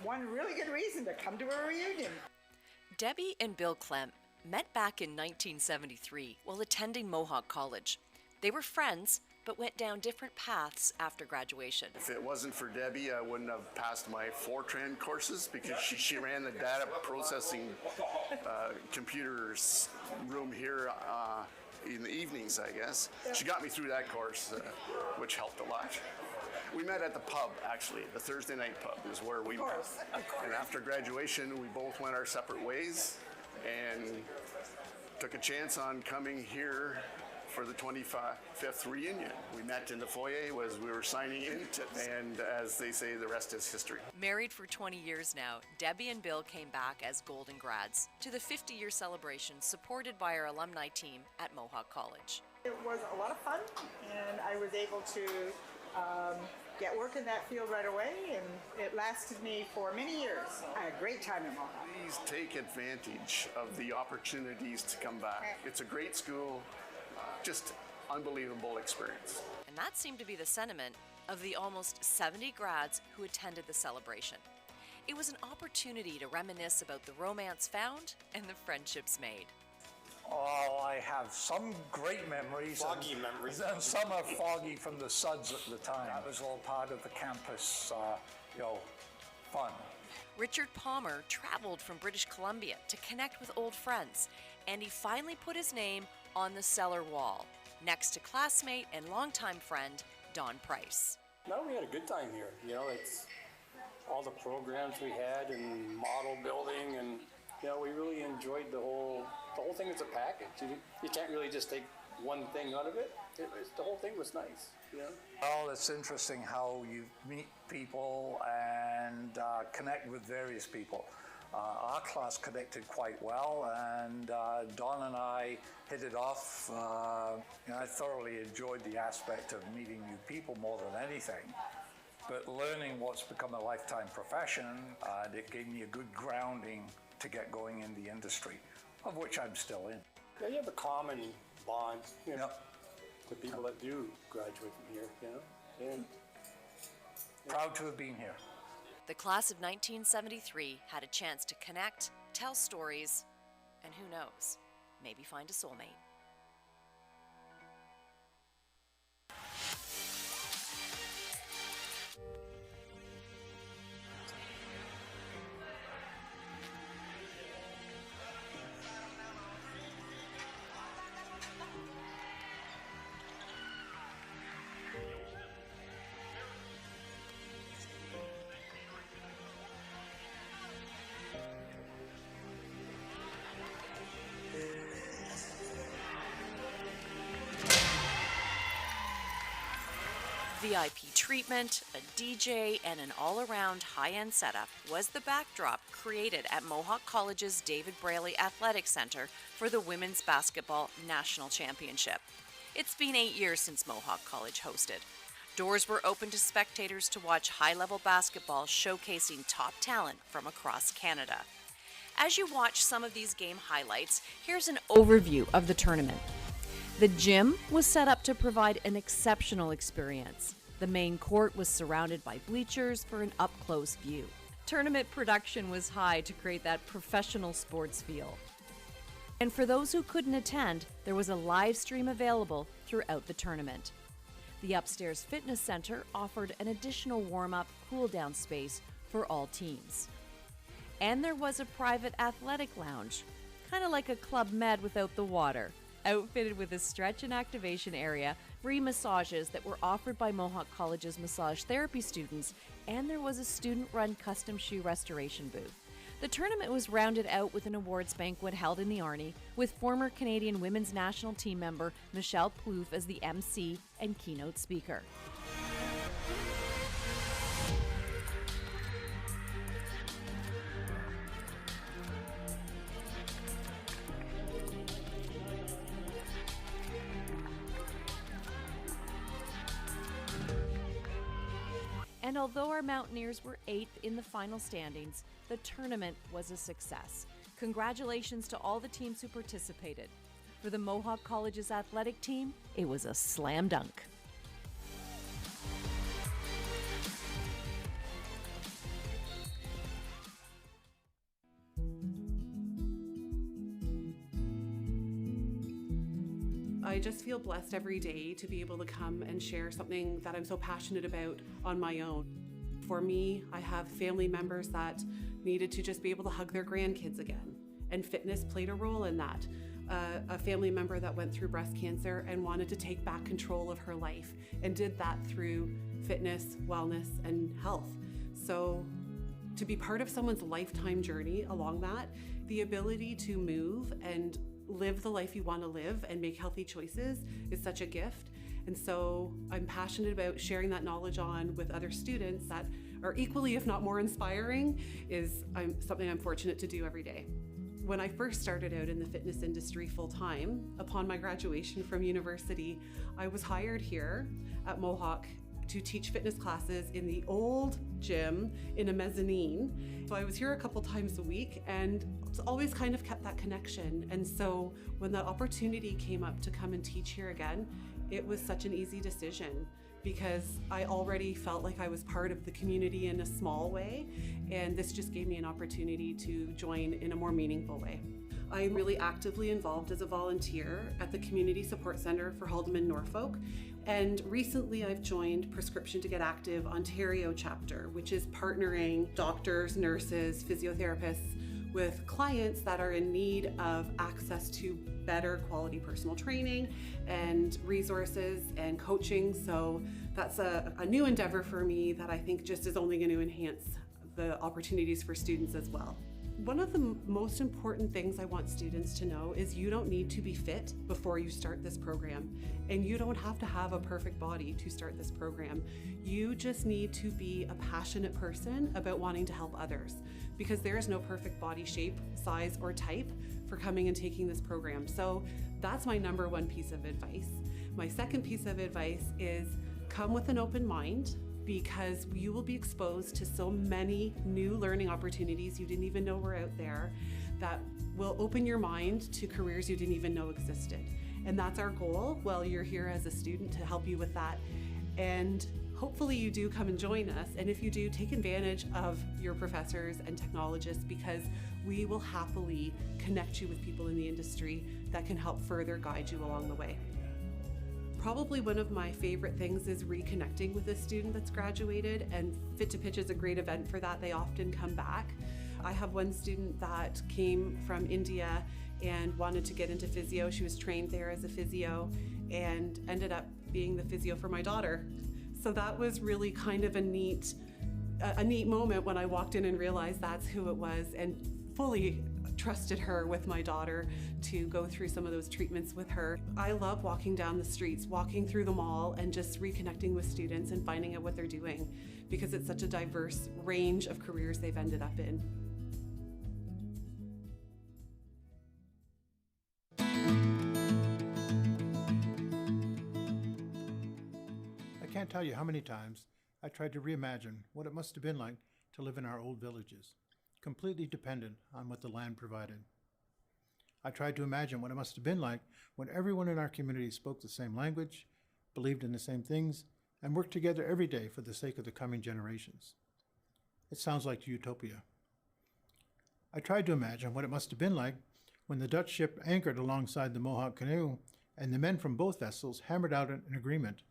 One really good reason to come to a reunion. Debbie and Bill Clem met back in 1973 while attending Mohawk College. They were friends, but went down different paths after graduation. If it wasn't for Debbie, I wouldn't have passed my Fortran courses because she ran the data processing computers room here in the evenings, I guess. She got me through that course, which helped a lot. We met at the pub, actually. The Thursday night pub is where we met. And after graduation, we both went our separate ways and took a chance on coming here for the 25th reunion. We met in the foyer as we were signing in, and as they say, the rest is history. Married for 20 years now, Debbie and Bill came back as Golden Grads to the 50-year celebration supported by our alumni team at Mohawk College. It was a lot of fun, and I was able to get work in that field right away, and it lasted me for many years. I had a great time at Mohawk. Please take advantage of the opportunities to come back. It's a great school, just unbelievable experience. And that seemed to be the sentiment of the almost 70 grads who attended the celebration. It was an opportunity to reminisce about the romance found and the friendships made. Oh, I have some great memories. Foggy memories. And some are foggy from the suds at the time. That was all part of the campus, fun. Richard Palmer traveled from British Columbia to connect with old friends, and he finally put his name on the cellar wall, next to classmate and longtime friend Don Price. No, we had a good time here. It's all the programs we had and model building, and we really enjoyed the whole thing as a package. You can't really just take one thing out of it. The whole thing was nice. Well, it's interesting how you meet people and connect with various people. Our class connected quite well, and Don and I hit it off. I thoroughly enjoyed the aspect of meeting new people more than anything. But learning what's become a lifetime profession, it gave me a good grounding to get going in the industry, of which I'm still in. Yeah, you have a common bond, to people that do graduate from here, And proud to have been here. The class of 1973 had a chance to connect, tell stories, and who knows, maybe find a soulmate. VIP treatment, a DJ, and an all-around high-end setup was the backdrop created at Mohawk College's David Braley Athletic Center for the Women's Basketball National Championship. It's been 8 years since Mohawk College hosted. Doors were open to spectators to watch high-level basketball showcasing top talent from across Canada. As you watch some of these game highlights, here's an overview of the tournament. The gym was set up to provide an exceptional experience. The main court was surrounded by bleachers for an up-close view. Tournament production was high to create that professional sports feel. And for those who couldn't attend, there was a live stream available throughout the tournament. The upstairs fitness center offered an additional warm-up, cool-down space for all teams. And there was a private athletic lounge, kind of like a Club Med without the water, outfitted with a stretch and activation area, free massages that were offered by Mohawk College's massage therapy students, and there was a student-run custom shoe restoration booth. The tournament was rounded out with an awards banquet held in the Arnie, with former Canadian women's national team member Michelle Plouffe as the MC and keynote speaker. And although our Mountaineers were 8th in the final standings, the tournament was a success. Congratulations to all the teams who participated. For the Mohawk College's athletic team, it was a slam dunk. I just feel blessed every day to be able to come and share something that I'm so passionate about on my own. For me, I have family members that needed to just be able to hug their grandkids again, and fitness played a role in that. A family member that went through breast cancer and wanted to take back control of her life and did that through fitness, wellness, and health. So to be part of someone's lifetime journey along that, the ability to move and live the life you want to live and make healthy choices is such a gift. And so I'm passionate about sharing that knowledge on with other students that are equally, if not more inspiring, is something I'm fortunate to do every day. When I first started out in the fitness industry full-time, upon my graduation from university, I was hired here at Mohawk to teach fitness classes in the old gym in a mezzanine. So I was here a couple times a week and it's always kind of kept that connection. And so when that opportunity came up to come and teach here again, it was such an easy decision because I already felt like I was part of the community in a small way, and this just gave me an opportunity to join in a more meaningful way. I'm really actively involved as a volunteer at the Community Support Centre for Haldeman Norfolk, and recently I've joined Prescription to Get Active Ontario chapter, which is partnering doctors, nurses, physiotherapists with clients that are in need of access to better quality personal training and resources and coaching. So that's a new endeavor for me that I think just is only going to enhance the opportunities for students as well. One of the most important things I want students to know is you don't need to be fit before you start this program, and you don't have to have a perfect body to start this program. You just need to be a passionate person about wanting to help others, because there is no perfect body shape, size, or type for coming and taking this program. So that's my number one piece of advice. My second piece of advice is come with an open mind, because you will be exposed to so many new learning opportunities you didn't even know were out there that will open your mind to careers you didn't even know existed. And that's our goal while you're here as a student, to help you with that. And hopefully you do come and join us. And if you do, take advantage of your professors and technologists, because we will happily connect you with people in the industry that can help further guide you along the way. Probably one of my favorite things is reconnecting with a student that's graduated, and Fit to Pitch is a great event for that. They often come back. I have one student that came from India and wanted to get into physio. She was trained there as a physio and ended up being the physio for my daughter. So that was really kind of a neat moment when I walked in and realized that's who it was, and fully trusted her with my daughter to go through some of those treatments with her. I love walking down the streets, walking through the mall, and just reconnecting with students and finding out what they're doing, because it's such a diverse range of careers they've ended up in. I can't tell you how many times I tried to reimagine what it must have been like to live in our old villages, completely dependent on what the land provided. I tried to imagine what it must have been like when everyone in our community spoke the same language, believed in the same things, and worked together every day for the sake of the coming generations. It sounds like utopia. I tried to imagine what it must have been like when the Dutch ship anchored alongside the Mohawk canoe and the men from both vessels hammered out an agreement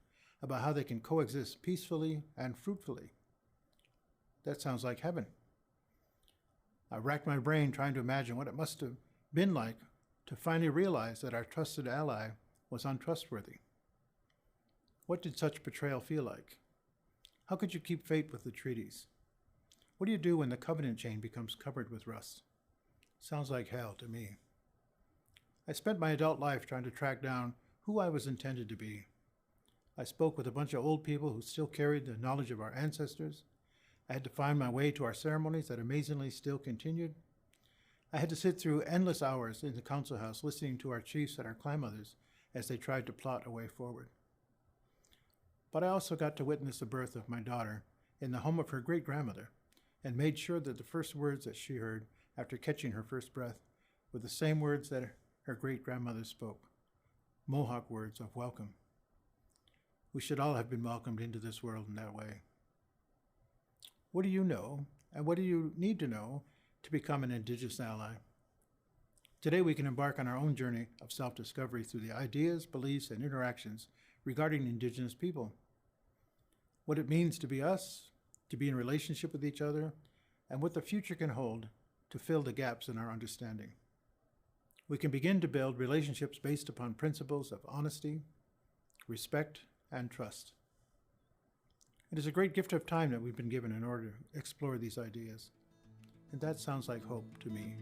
about how they can coexist peacefully and fruitfully. That sounds like heaven. I racked my brain trying to imagine what it must have been like to finally realize that our trusted ally was untrustworthy. What did such betrayal feel like? How could you keep faith with the treaties? What do you do when the covenant chain becomes covered with rust? Sounds like hell to me. I spent my adult life trying to track down who I was intended to be. I spoke with a bunch of old people who still carried the knowledge of our ancestors. I had to find my way to our ceremonies that amazingly still continued. I had to sit through endless hours in the council house listening to our chiefs and our clan mothers as they tried to plot a way forward. But I also got to witness the birth of my daughter in the home of her great-grandmother, and made sure that the first words that she heard after catching her first breath were the same words that her great-grandmother spoke, Mohawk words of welcome. We should all have been welcomed into this world in that way. What do you know, and what do you need to know to become an Indigenous ally? Today we can embark on our own journey of self-discovery through the ideas, beliefs, and interactions regarding Indigenous people. What it means to be us, to be in relationship with each other, and what the future can hold to fill the gaps in our understanding. We can begin to build relationships based upon principles of honesty, respect, and trust. It is a great gift of time that we've been given in order to explore these ideas. And that sounds like hope to me.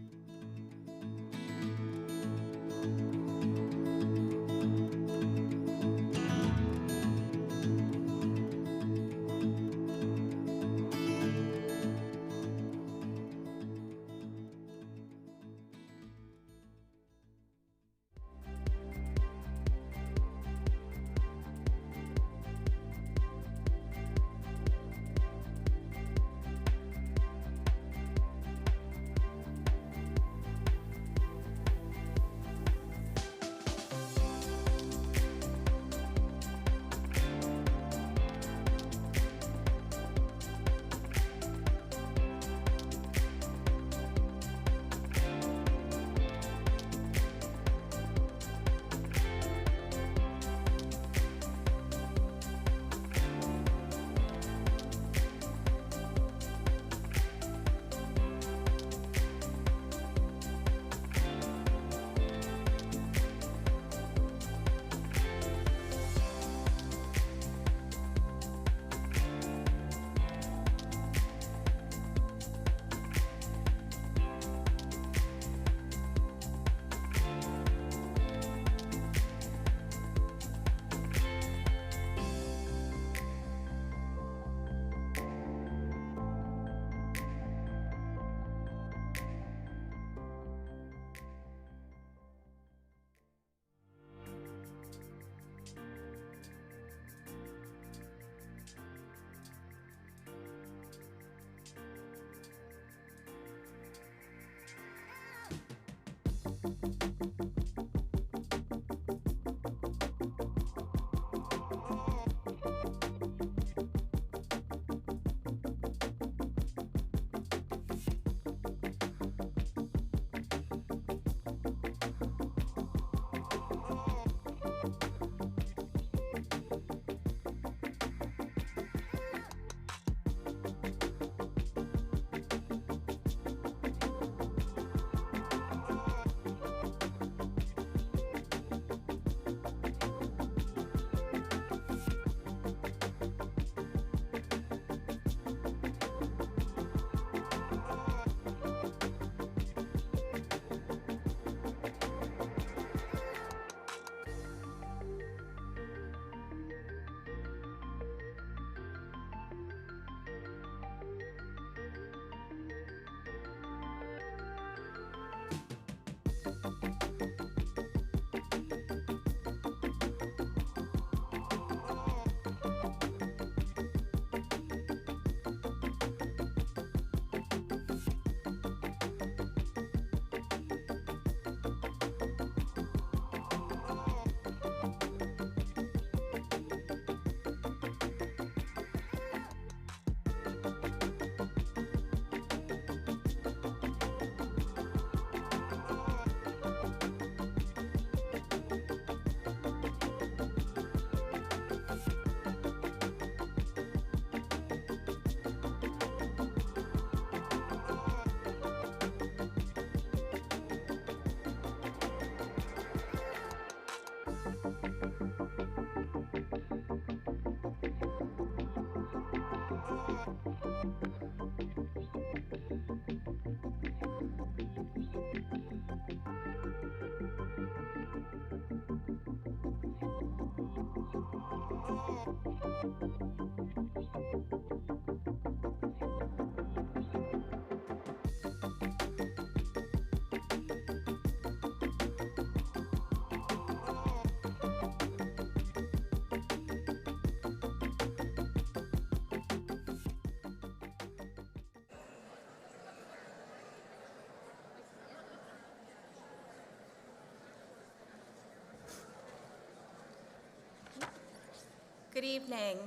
Good evening.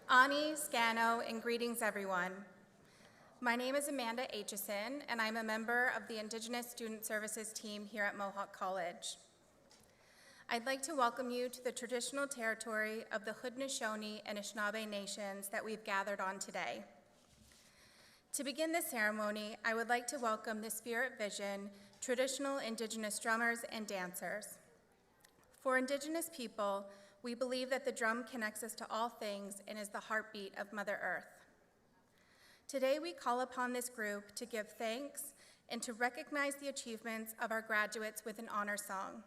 Ani, Scano, and greetings everyone. My name is Amanda Aitchison, and I'm a member of the Indigenous Student Services team here at Mohawk College. I'd like to welcome you to the traditional territory of the Haudenosaunee and Anishinaabe nations that we've gathered on today. To begin the ceremony, I would like to welcome the Spirit Vision traditional Indigenous drummers and dancers. For Indigenous people, we believe that the drum connects us to all things and is the heartbeat of Mother Earth. Today, we call upon this group to give thanks and to recognize the achievements of our graduates with an honor song.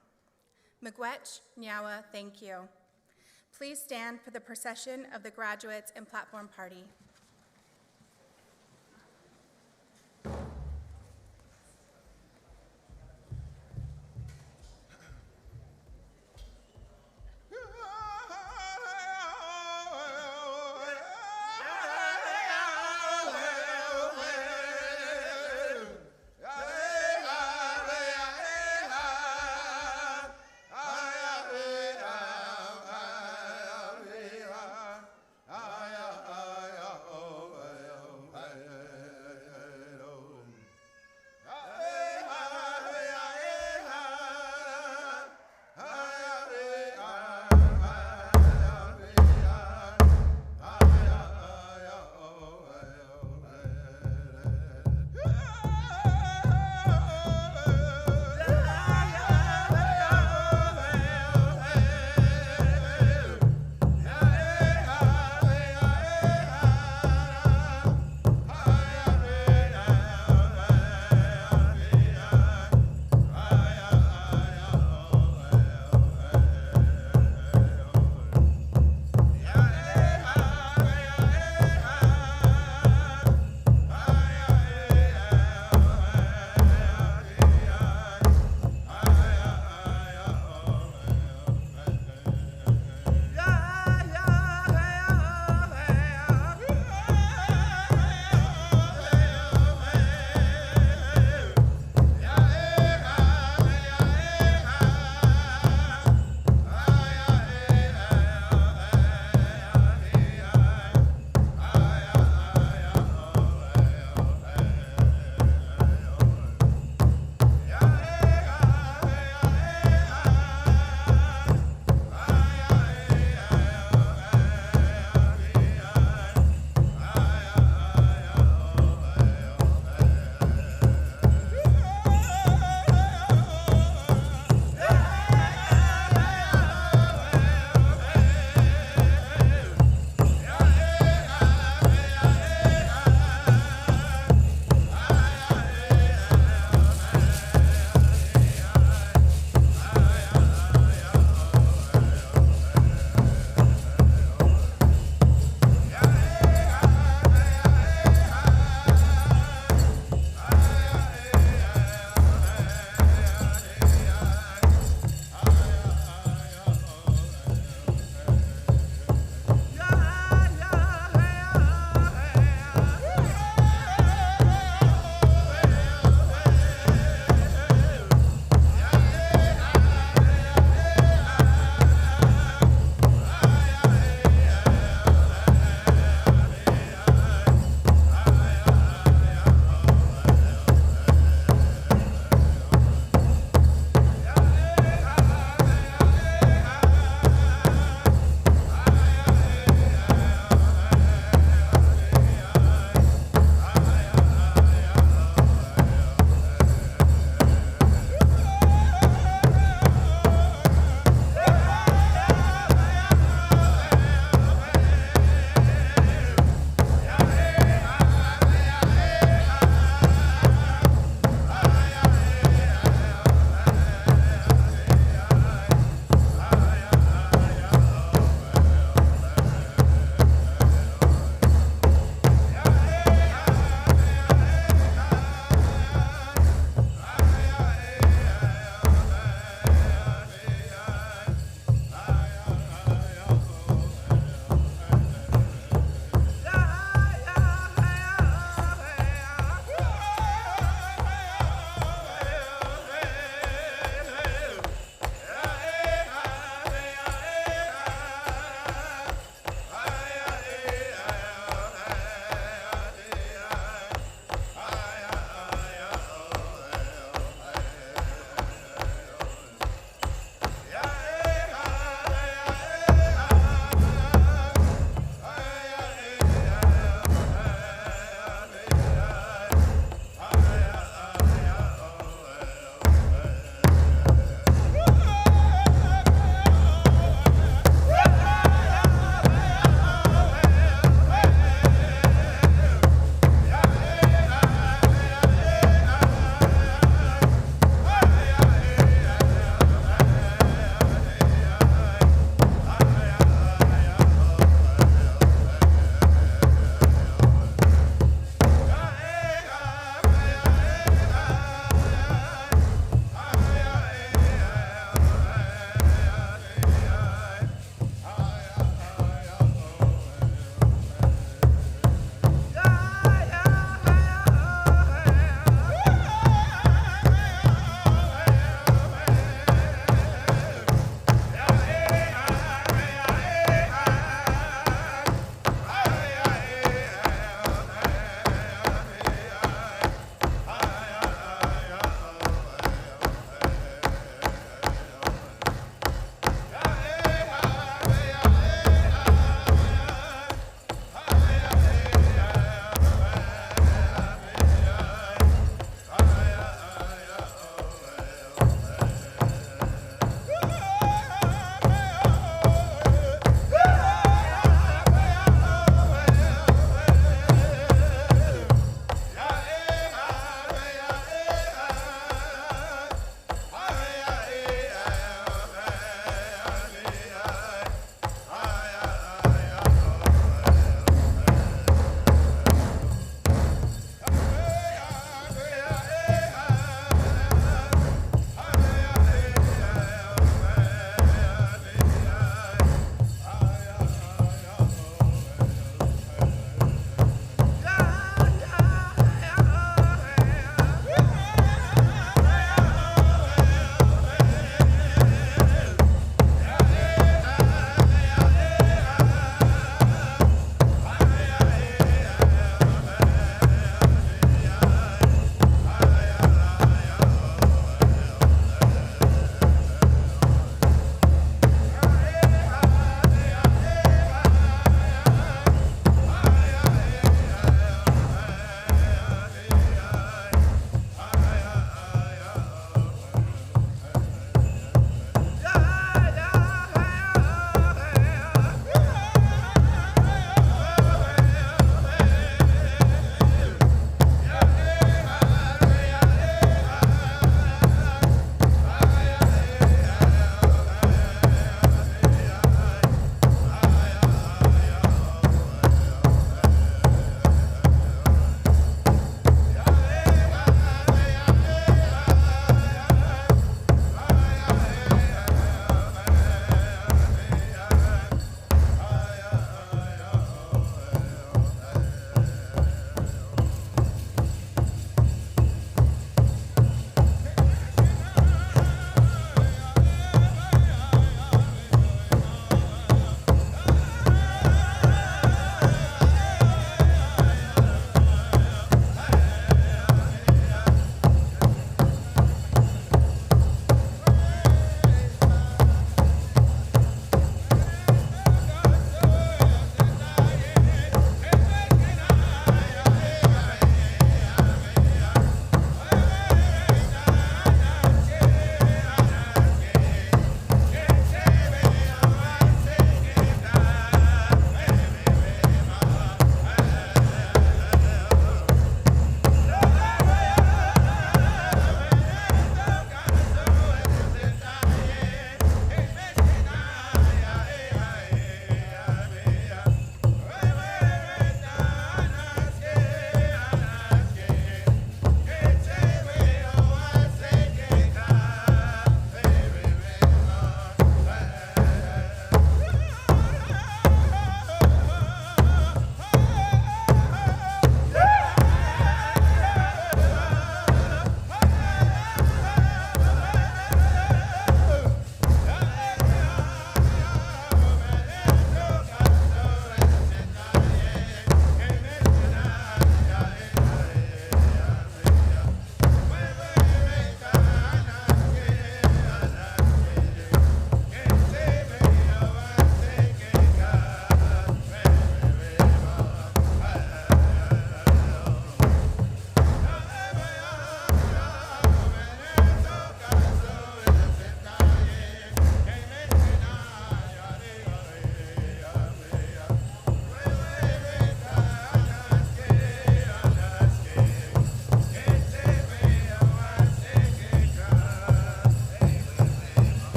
Miigwech, Nyawa, thank you. Please stand for the procession of the graduates and platform party.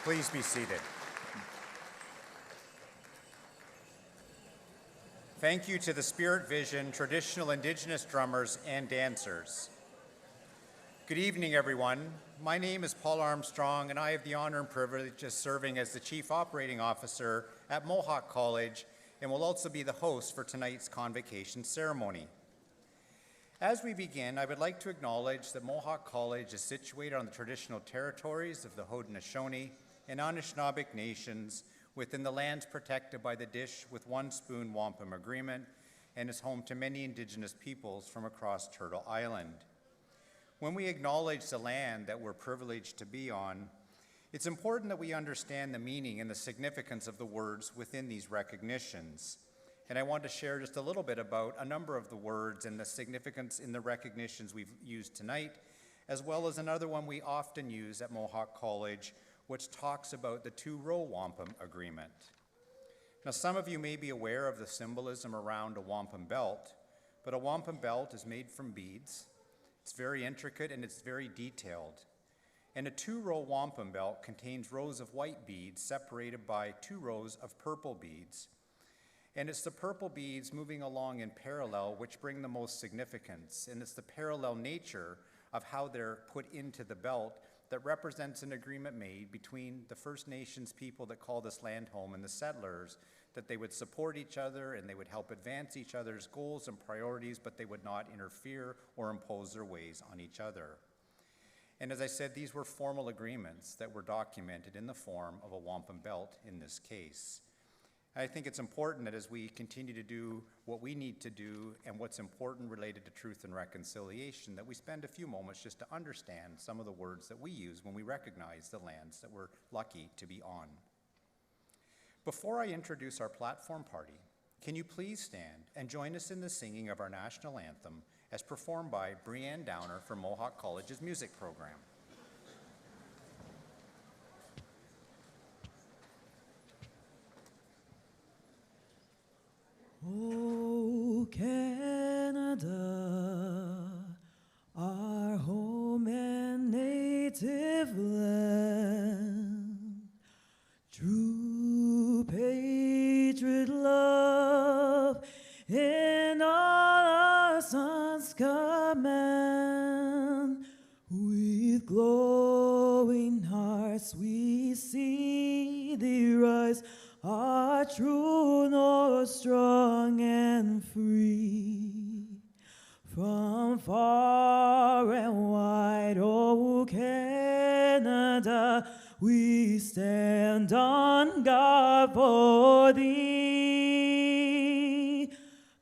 Please be seated. Thank you to the Spirit Vision traditional Indigenous drummers and dancers. Good evening, everyone. My name is Paul Armstrong, and I have the honor and privilege of serving as the Chief Operating Officer at Mohawk College, and will also be the host for tonight's Convocation ceremony. As we begin, I would like to acknowledge that Mohawk College is situated on the traditional territories of the Haudenosaunee and Anishinaabeg nations within the lands protected by the Dish with One Spoon Wampum Agreement, and is home to many Indigenous peoples from across Turtle Island. When we acknowledge the land that we're privileged to be on, it's important that we understand the meaning and the significance of the words within these recognitions. And I want to share just a little bit about a number of the words and the significance in the recognitions we've used tonight, as well as another one we often use at Mohawk College, which talks about the two-row wampum agreement. Now, some of you may be aware of the symbolism around a wampum belt, but a wampum belt is made from beads. It's very intricate and it's very detailed. And a two-row wampum belt contains rows of white beads separated by 2 rows of purple beads. And it's the purple beads moving along in parallel which bring the most significance. And it's the parallel nature of how they're put into the belt that represents an agreement made between the First Nations people that call this land home and the settlers, that they would support each other and they would help advance each other's goals and priorities, but they would not interfere or impose their ways on each other. And as I said, these were formal agreements that were documented in the form of a wampum belt in this case. I think it's important that as we continue to do what we need to do and what's important related to truth and reconciliation, that we spend a few moments just to understand some of the words that we use when we recognize the lands that we're lucky to be on. Before I introduce our platform party, can you please stand and join us in the singing of our national anthem as performed by Brianne Downer from Mohawk College's music program. Oh, Canada, our home and native land, true patriot love in all our sons command. With glowing hearts we see thee rise, our true north strong and free. From far and wide, oh Canada, we stand on guard for thee.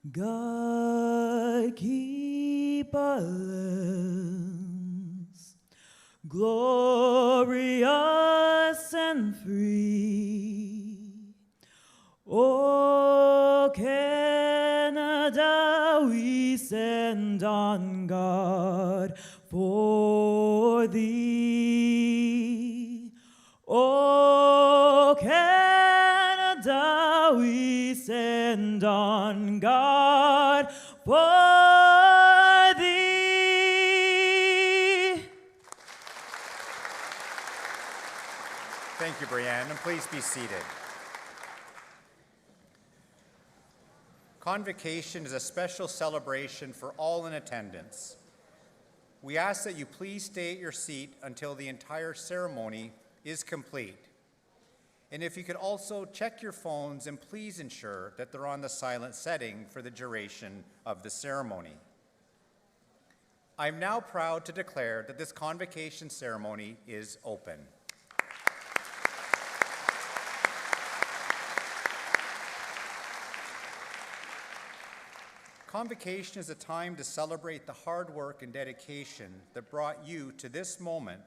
God keep our lands glorious and free. Oh, Canada, we stand on guard for thee. Oh, Canada, we stand on guard for thee. Thank you, Brianne, and please be seated. Convocation is a special celebration for all in attendance. We ask that you please stay at your seat until the entire ceremony is complete. And if you could also check your phones and please ensure that they're on the silent setting for the duration of the ceremony. I'm now proud to declare that this convocation ceremony is open. Convocation is a time to celebrate the hard work and dedication that brought you to this moment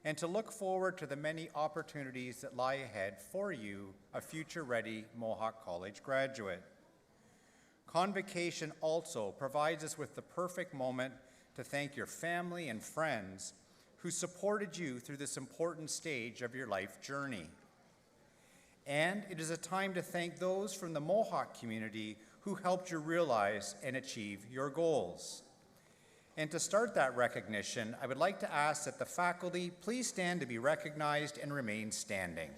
and to look forward to the many opportunities that lie ahead for you, a future-ready Mohawk College graduate. Convocation also provides us with the perfect moment to thank your family and friends who supported you through this important stage of your life journey. And it is a time to thank those from the Mohawk community who helped you realize and achieve your goals. And to start that recognition, I would like to ask that the faculty please stand to be recognized and remain standing.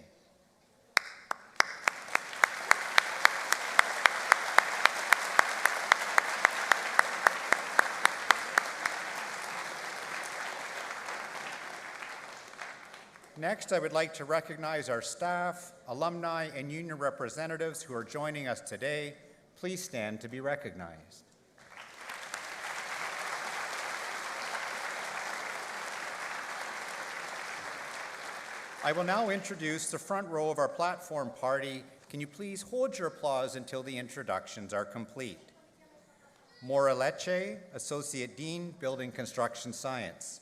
Next, I would like to recognize our staff, alumni, and union representatives who are joining us today. Please stand to be recognized. I will now introduce the front row of our platform party. Can you please hold your applause until the introductions are complete? Maura Lecce, Associate Dean, Building Construction Science.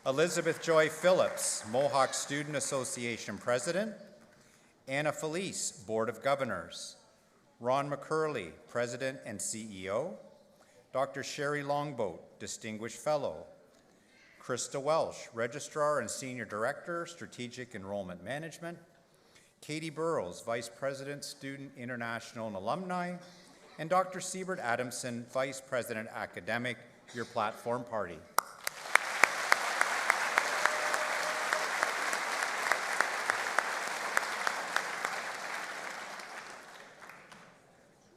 Elizabeth Joy Phillips, Mohawk Student Association President. Anna Felice, Board of Governors. Ron McCurley, President and CEO. Dr. Sherry Longboat, Distinguished Fellow. Krista Welsh, Registrar and Senior Director, Strategic Enrollment Management. Katie Burrows, Vice President, Student International and Alumni. And Dr. Siebert Adamson, Vice President Academic, your platform party.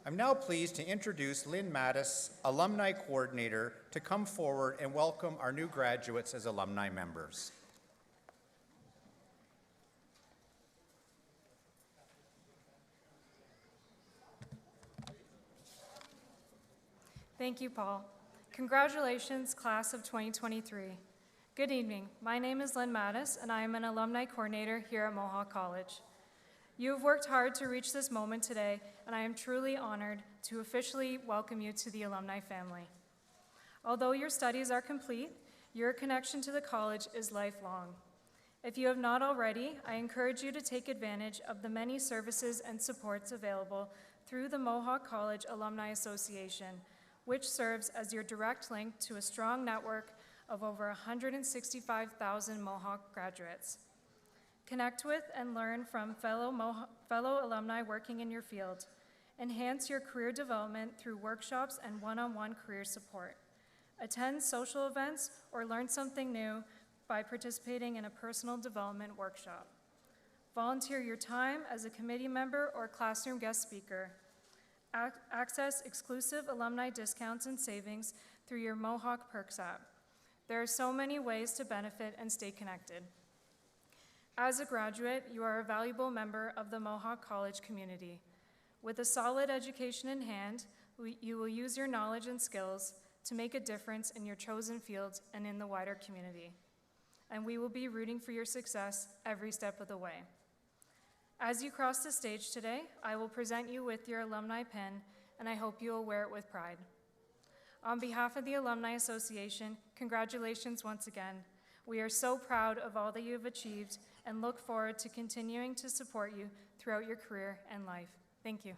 I'm now pleased to introduce Lynn Mattis, Alumni Coordinator, to come forward and welcome our new graduates as alumni members. Thank you, Paul. Congratulations, class of 2023. Good evening. My name is Lynn Mattis, and I am an Alumni Coordinator here at Mohawk College. You have worked hard to reach this moment today, and I am truly honored to officially welcome you to the alumni family. Although your studies are complete, your connection to the college is lifelong. If you have not already, I encourage you to take advantage of the many services and supports available through the Mohawk College Alumni Association, which serves as your direct link to a strong network of over 165,000 Mohawk graduates. Connect with and learn from fellow alumni working in your field. Enhance your career development through workshops and one-on-one career support. Attend social events or learn something new by participating in a personal development workshop. Volunteer your time as a committee member or classroom guest speaker. Access exclusive alumni discounts and savings through your Mohawk Perks app. There are so many ways to benefit and stay connected. As a graduate, you are a valuable member of the Mohawk College community. With a solid education in hand, you will use your knowledge and skills to make a difference in your chosen fields and in the wider community. And we will be rooting for your success every step of the way. As you cross the stage today, I will present you with your alumni pin, and I hope you will wear it with pride. On behalf of the Alumni Association, congratulations once again. We are so proud of all that you have achieved and look forward to continuing to support you throughout your career and life. Thank you.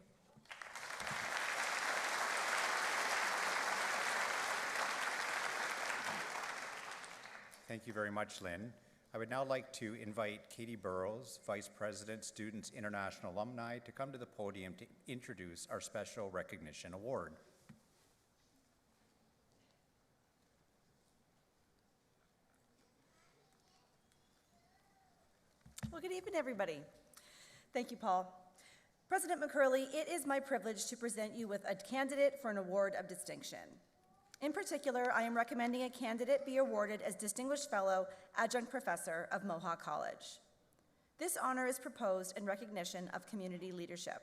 Thank you very much, Lynn. I would now like to invite Katie Burrows, Vice President, Students International Alumni, to come to the podium to introduce our Special Recognition Award. Well, good evening, everybody. Thank you, Paul. President McCurley, it is my privilege to present you with a candidate for an award of distinction. In particular, I am recommending a candidate be awarded as Distinguished Fellow, Adjunct Professor of Mohawk College. This honor is proposed in recognition of community leadership.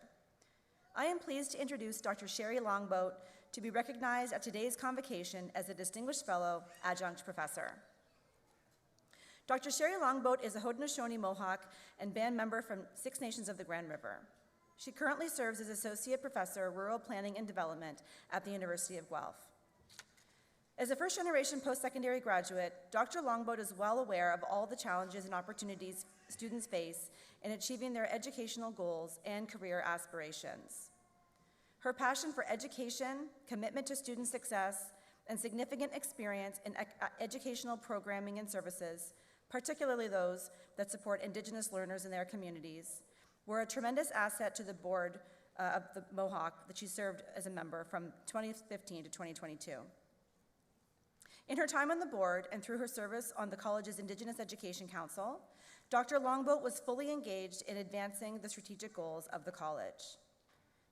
I am pleased to introduce Dr. Sherry Longboat to be recognized at today's convocation as a Distinguished Fellow, Adjunct Professor. Dr. Sherry Longboat is a Haudenosaunee Mohawk and band member from 6 Nations of the Grand River. She currently serves as Associate Professor of Rural Planning and Development at the University of Guelph. As a first-generation post-secondary graduate, Dr. Longboat is well aware of all the challenges and opportunities students face in achieving their educational goals and career aspirations. Her passion for education, commitment to student success, and significant experience in educational programming and services, particularly those that support Indigenous learners in their communities, were a tremendous asset to the board of the Mohawk that she served as a member from 2015 to 2022. In her time on the board and through her service on the college's Indigenous Education Council, Dr. Longboat was fully engaged in advancing the strategic goals of the college.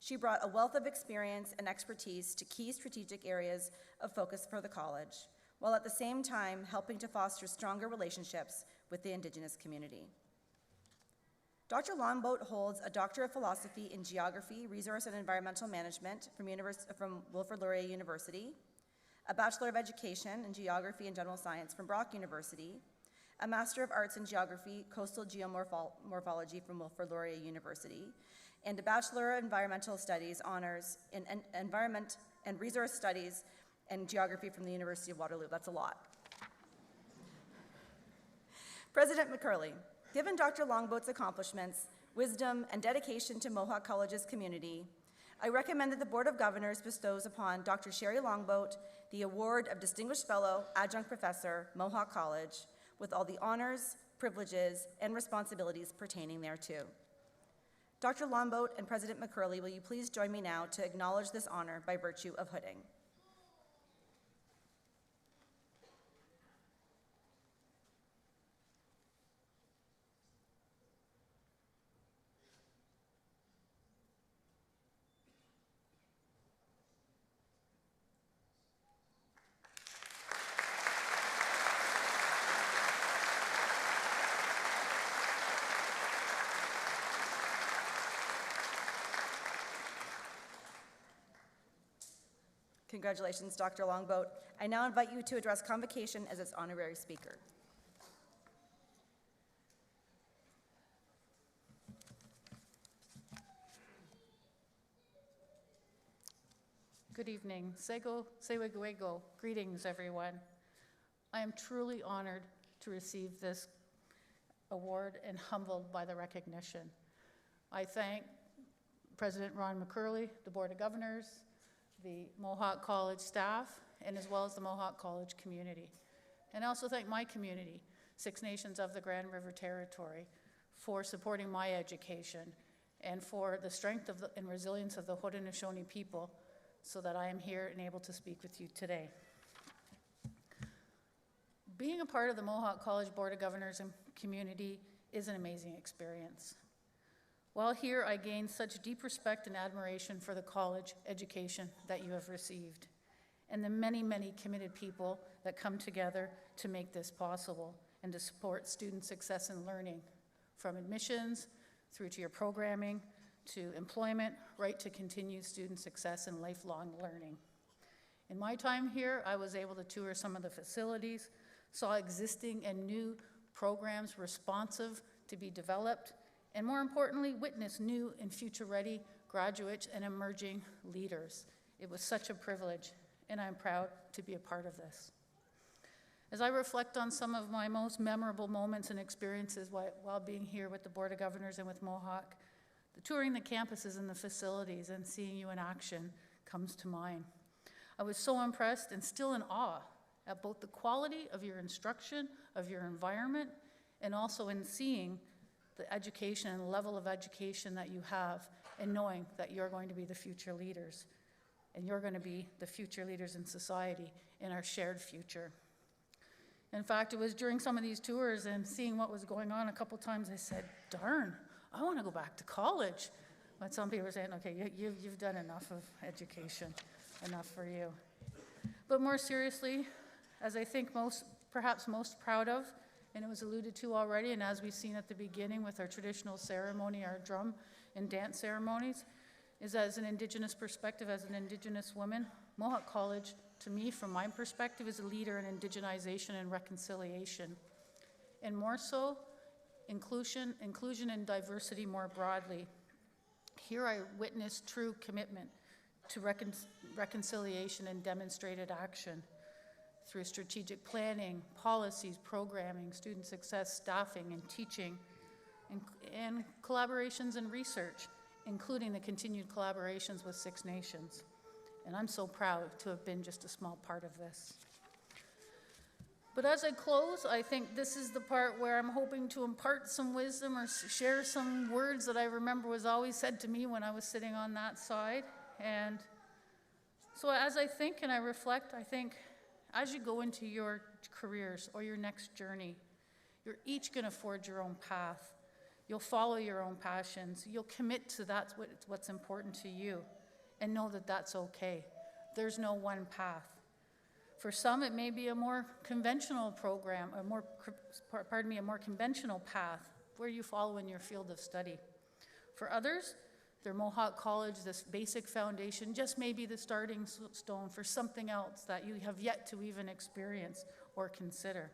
She brought a wealth of experience and expertise to key strategic areas of focus for the college, while at the same time helping to foster stronger relationships with the Indigenous community. Dr. Longboat holds a Doctor of Philosophy in Geography, Resource and Environmental Management from Wilfrid Laurier University, a Bachelor of Education in Geography and General Science from Brock University, a Master of Arts in Geography, Coastal Geomorphology from Wilfrid Laurier University, and a Bachelor of Environmental Studies honors in Environment and Resource Studies and Geography from the University of Waterloo. That's a lot. President McCurley, given Dr. Longboat's accomplishments, wisdom, and dedication to Mohawk College's community, I recommend that the Board of Governors bestows upon Dr. Sherry Longboat the Award of Distinguished Fellow, Adjunct Professor, Mohawk College, with all the honors, privileges, and responsibilities pertaining thereto. Dr. Longboat and President McCurley, will you please join me now to acknowledge this honor by virtue of hooding? Congratulations, Dr. Longboat. I now invite you to address Convocation as its honorary speaker. Good evening. Sego, Sewegwego. Greetings, everyone. I am truly honored to receive this award and humbled by the recognition. I thank President Ron McCurley, the Board of Governors, the Mohawk College staff, and as well as the Mohawk College community. And I also thank my community, Six Nations of the Grand River Territory, for supporting my education and for the strength and resilience of the Haudenosaunee people so that I am here and able to speak with you today. Being a part of the Mohawk College Board of Governors and community is an amazing experience. While here, I gained such deep respect and admiration for the college education that you have received and the many, many committed people that come together to make this possible and to support student success and learning, from admissions through to your programming, to employment, right to continued student success and lifelong learning. In my time here, I was able to tour some of the facilities, saw existing and new programs responsive to be developed, and more importantly, witness new and future-ready graduates and emerging leaders. It was such a privilege, and I'm proud to be a part of this. As I reflect on some of my most memorable moments and experiences while being here with the Board of Governors and with Mohawk, touring the campuses and the facilities and seeing you in action comes to mind. I was so impressed and still in awe at both the quality of your instruction, of your environment, and also in seeing the education and level of education that you have, and knowing that you're going to be the future leaders, and you're going to be the future leaders in society, in our shared future. In fact, it was during some of these tours and seeing what was going on a couple times, I said, darn, I want to go back to college. But some people are saying, okay, you've done enough of education, enough for you. But more seriously, as I think perhaps most proud of, and it was alluded to already, and as we've seen at the beginning with our traditional ceremony, our drum and dance ceremonies, is as an Indigenous perspective, as an Indigenous woman, Mohawk College, to me, from my perspective, is a leader in indigenization and reconciliation. And more so, inclusion and diversity more broadly. Here I witnessed true commitment to reconciliation and demonstrated action through strategic planning, policies, programming, student success, staffing, and teaching, and collaborations and research, including the continued collaborations with Six Nations. And I'm so proud to have been just a small part of this. But as I close, I think this is the part where I'm hoping to impart some wisdom or share some words that I remember was always said to me when I was sitting on that side. And so as I think and I reflect, I think as you go into your careers or your next journey, you're each going to forge your own path. You'll follow your own passions. You'll commit to what's important to you and know that that's okay. There's no one path. For some, it may be a more conventional program, a more conventional path where you follow in your field of study. For others, their Mohawk College, this basic foundation, just may be the starting stone for something else that you have yet to even experience or consider.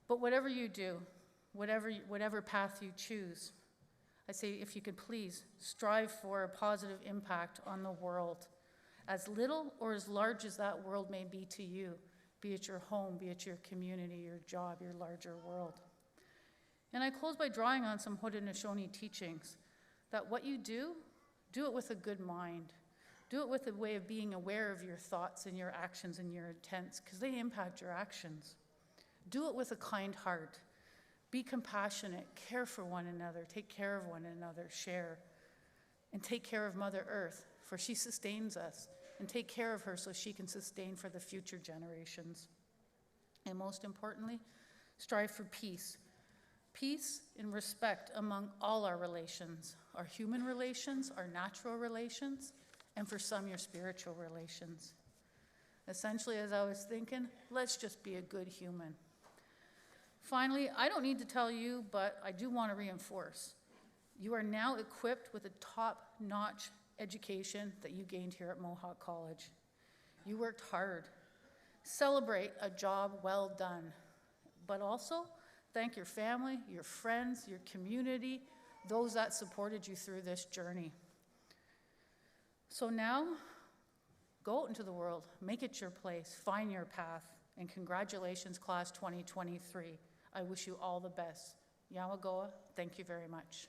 But whatever you do, whatever path you choose, I say if you could please strive for a positive impact on the world, as little or as large as that world may be to you, be it your home, be it your community, your job, your larger world. And I close by drawing on some Haudenosaunee teachings, that what you do it with a good mind. Do it with a way of being aware of your thoughts and your actions and your intents, because they impact your actions. Do it with a kind heart. Be compassionate, care for one another, take care of one another, share. And take care of Mother Earth, for she sustains us. And take care of her so she can sustain for the future generations. And most importantly, strive for peace. Peace and respect among all our relations, our human relations, our natural relations, and for some, your spiritual relations. Essentially, as I was thinking, let's just be a good human. Finally, I don't need to tell you, but I do want to reinforce. You are now equipped with a top-notch education that you gained here at Mohawk College. You worked hard. Celebrate a job well done, but also thank your family, your friends, your community, those that supported you through this journey. So now, go out into the world, make it your place, find your path, and congratulations, Class 2023. I wish you all the best. Yamagoa, thank you very much.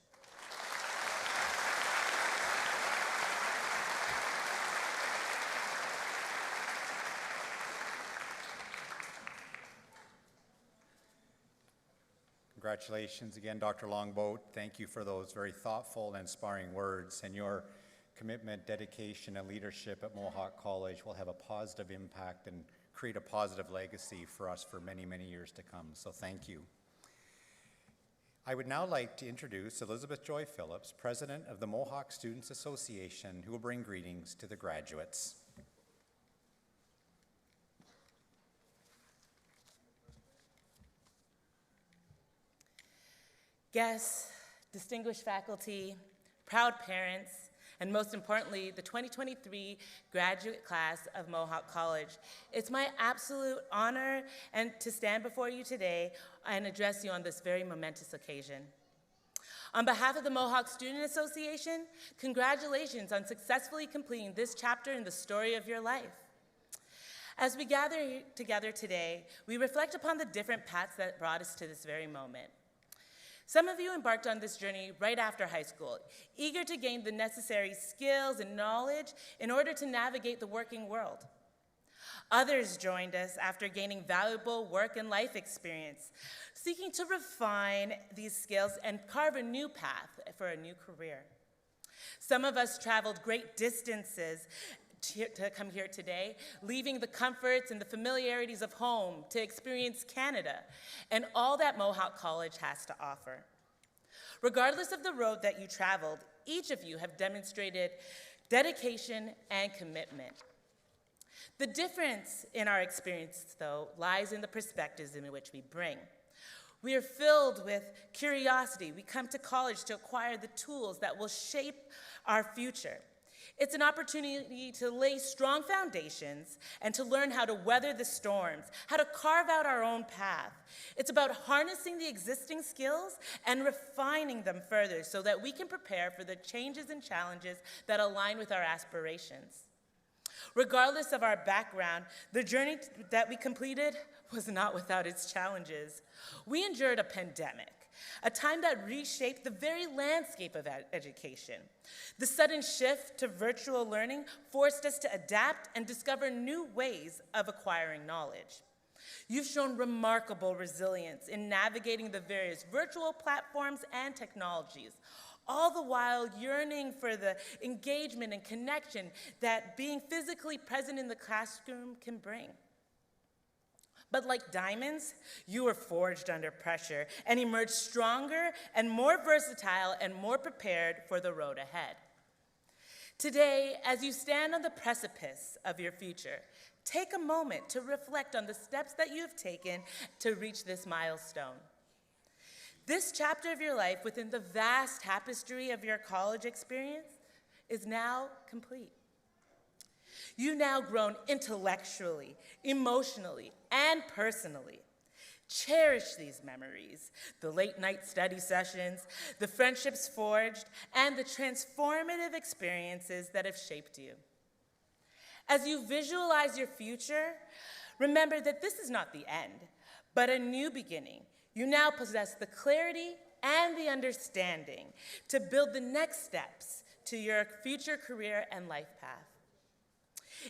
Congratulations again, Dr. Longboat. Thank you for those very thoughtful and inspiring words, and your commitment, dedication, and leadership at Mohawk College will have a positive impact and create a positive legacy for us for many, many years to come. So thank you. I would now like to introduce Elizabeth Joy Phillips, President of the Mohawk Students Association, who will bring greetings to the graduates. Guests, distinguished faculty, proud parents, and most importantly, the 2023 graduate class of Mohawk College. It's my absolute honor to stand before you today and address you on this very momentous occasion. On behalf of the Mohawk Student Association, congratulations on successfully completing this chapter in the story of your life. As we gather together today, we reflect upon the different paths that brought us to this very moment. Some of you embarked on this journey right after high school, eager to gain the necessary skills and knowledge in order to navigate the working world. Others joined us after gaining valuable work and life experience, seeking to refine these skills and carve a new path for a new career. Some of us traveled great distances to come here today, leaving the comforts and the familiarities of home to experience Canada and all that Mohawk College has to offer. Regardless of the road that you traveled, each of you have demonstrated dedication and commitment. The difference in our experience, though, lies in the perspectives in which we bring. We are filled with curiosity. We come to college to acquire the tools that will shape our future. It's an opportunity to lay strong foundations and to learn how to weather the storms, how to carve out our own path. It's about harnessing the existing skills and refining them further so that we can prepare for the changes and challenges that align with our aspirations. Regardless of our background, the journey that we completed was not without its challenges. We endured a pandemic, a time that reshaped the very landscape of education. The sudden shift to virtual learning forced us to adapt and discover new ways of acquiring knowledge. You've shown remarkable resilience in navigating the various virtual platforms and technologies, all the while yearning for the engagement and connection that being physically present in the classroom can bring. But like diamonds, you were forged under pressure and emerged stronger and more versatile and more prepared for the road ahead. Today, as you stand on the precipice of your future, take a moment to reflect on the steps that you have taken to reach this milestone. This chapter of your life within the vast tapestry of your college experience is now complete. You've now grown intellectually, emotionally, and personally. Cherish these memories, the late night study sessions, the friendships forged, and the transformative experiences that have shaped you. As you visualize your future, remember that this is not the end, but a new beginning. You now possess the clarity and the understanding to build the next steps to your future career and life path.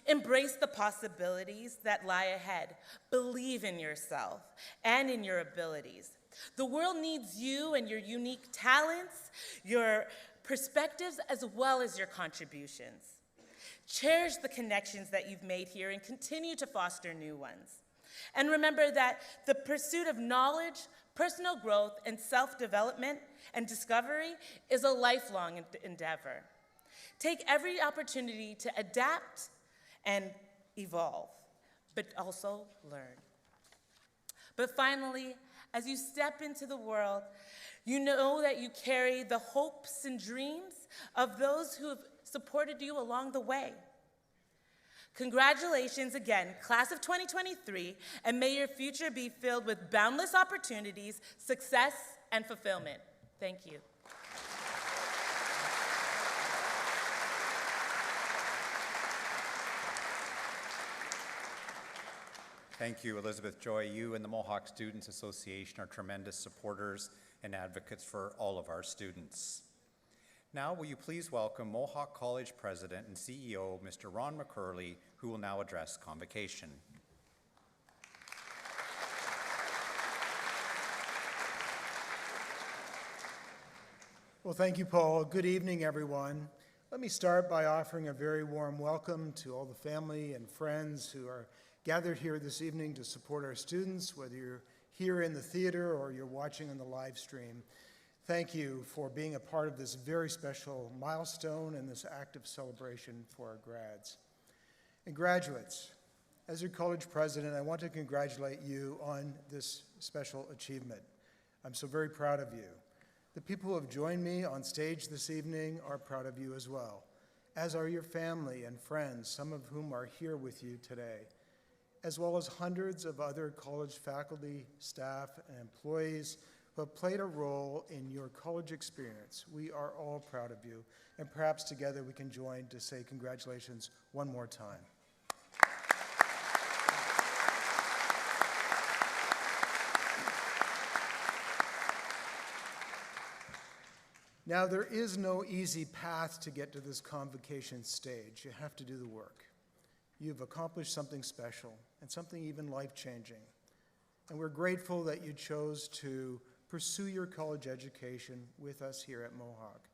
Embrace the possibilities that lie ahead. Believe in yourself and in your abilities. The world needs you and your unique talents, your perspectives, as well as your contributions. Cherish the connections that you've made here and continue to foster new ones. And remember that the pursuit of knowledge, personal growth, and self-development and discovery is a lifelong endeavor. Take every opportunity to adapt and evolve, but also learn. But finally, as you step into the world, you know that you carry the hopes and dreams of those who have supported you along the way. Congratulations again, class of 2023, and may your future be filled with boundless opportunities, success, and fulfillment. Thank you. Thank you, Elizabeth Joy. You and the Mohawk Students Association are tremendous supporters and advocates for all of our students. Now, will you please welcome Mohawk College President and CEO, Mr. Ron McCurley, who will now address Convocation. Well, thank you, Paul. Good evening, everyone. Let me start by offering a very warm welcome to all the family and friends who are gathered here this evening to support our students, whether you're here in the theater or you're watching on the live stream. Thank you for being a part of this very special milestone and this active celebration for our grads. And graduates, as your college president, I want to congratulate you on this special achievement. I'm so very proud of you. The people who have joined me on stage this evening are proud of you as well, as are your family and friends, some of whom are here with you today, as well as hundreds of other college faculty, staff, and employees who have played a role in your college experience. We are all proud of you, and perhaps together we can join to say congratulations one more time. Now, there is no easy path to get to this convocation stage. You have to do the work. You've accomplished something special and something even life-changing. And we're grateful that you chose to pursue your college education with us here at Mohawk.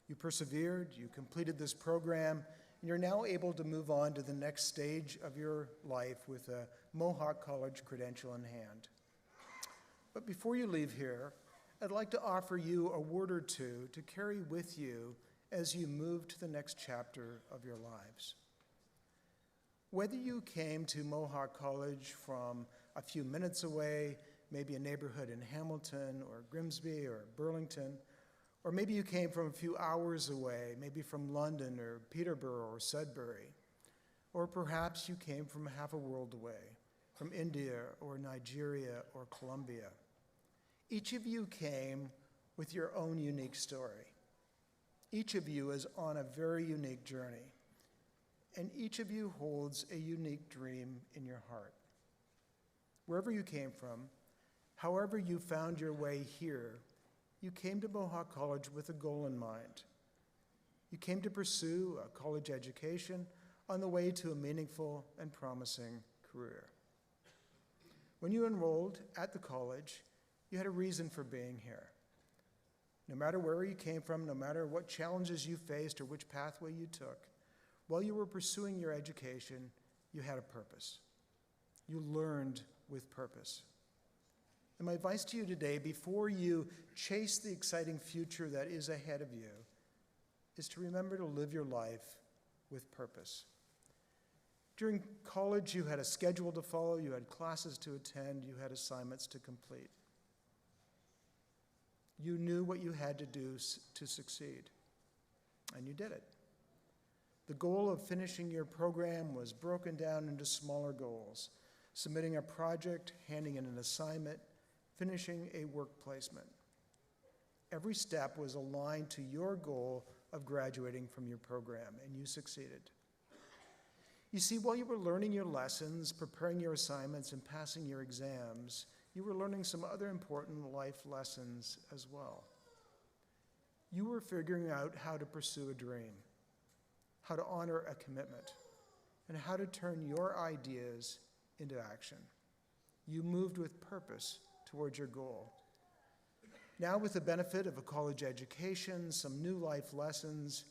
You persevered, you completed this program, and you're now able to move on to the next stage of your life with a Mohawk College credential in hand. But before you leave here, I'd like to offer you a word or two to carry with you as you move to the next chapter of your lives. Whether you came to Mohawk College from a few minutes away, maybe a neighborhood in Hamilton or Grimsby or Burlington, or maybe you came from a few hours away, maybe from London or Peterborough or Sudbury, or perhaps you came from half a world away, from India or Nigeria or Colombia. Each of you came with your own unique story. Each of you is on a very unique journey, and each of you holds a unique dream in your heart. Wherever you came from, however you found your way here, you came to Mohawk College with a goal in mind. You came to pursue a college education on the way to a meaningful and promising career. When you enrolled at the college, you had a reason for being here. No matter where you came from, no matter what challenges you faced or which pathway you took, while you were pursuing your education, you had a purpose. You learned with purpose. And my advice to you today, before you chase the exciting future that is ahead of you, is to remember to live your life with purpose. During college, you had a schedule to follow, you had classes to attend, you had assignments to complete. You knew what you had to do to succeed, and you did it. The goal of finishing your program was broken down into smaller goals: submitting a project, handing in an assignment, finishing a work placement. Every step was aligned to your goal of graduating from your program, and you succeeded. You see, while you were learning your lessons, preparing your assignments, and passing your exams, you were learning some other important life lessons as well. You were figuring out how to pursue a dream, how to honor a commitment, and how to turn your ideas into action. You moved with purpose towards your goal. Now, with the benefit of a college education, some new life lessons,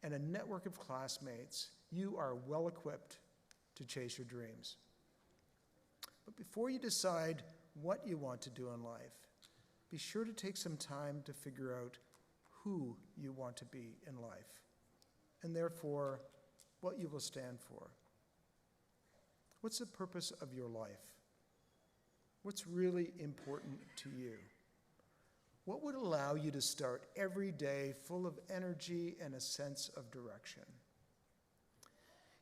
and a network of classmates, you are well equipped to chase your dreams. But before you decide what you want to do in life, be sure to take some time to figure out who you want to be in life, and therefore what you will stand for. What's the purpose of your life? What's really important to you? What would allow you to start every day full of energy and a sense of direction?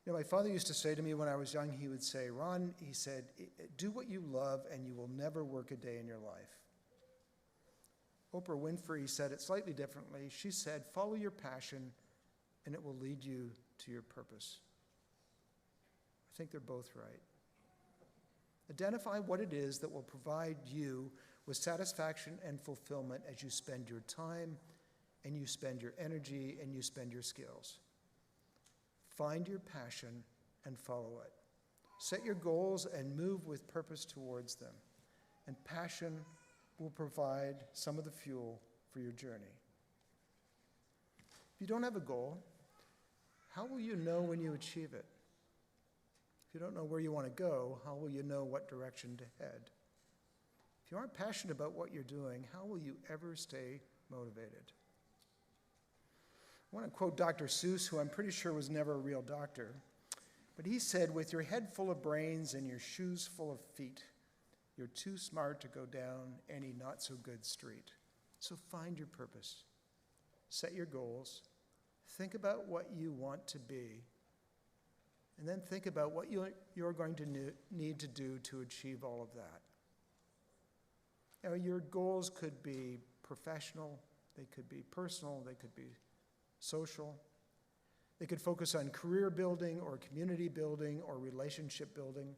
You know, my father used to say to me when I was young, he would say, "Ron," he said, "do what you love and you will never work a day in your life." Oprah Winfrey said it slightly differently. She said, "Follow your passion and it will lead you to your purpose." I think they're both right. Identify what it is that will provide you with satisfaction and fulfillment as you spend your time and you spend your energy and you spend your skills. Find your passion and follow it. Set your goals and move with purpose towards them. And passion will provide some of the fuel for your journey. If you don't have a goal, how will you know when you achieve it? If you don't know where you want to go, how will you know what direction to head? If you aren't passionate about what you're doing, how will you ever stay motivated? I want to quote Dr. Seuss, who I'm pretty sure was never a real doctor, but he said, "With your head full of brains and your shoes full of feet, you're too smart to go down any not-so-good street." So find your purpose. Set your goals. Think about what you want to be. And then think about what you're going to need to do to achieve all of that. Now, your goals could be professional, they could be personal, they could be social. They could focus on career building or community building or relationship building.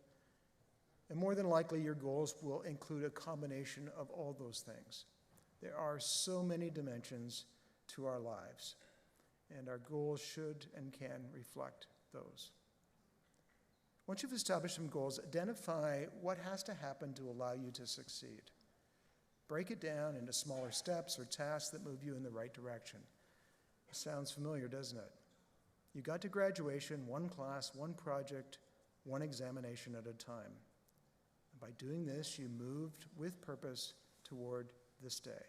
And more than likely, your goals will include a combination of all those things. There are so many dimensions to our lives, and our goals should and can reflect those. Once you've established some goals, identify what has to happen to allow you to succeed. Break it down into smaller steps or tasks that move you in the right direction. It sounds familiar, doesn't it? You got to graduation, one class, one project, one examination at a time. And by doing this, you moved with purpose toward this day.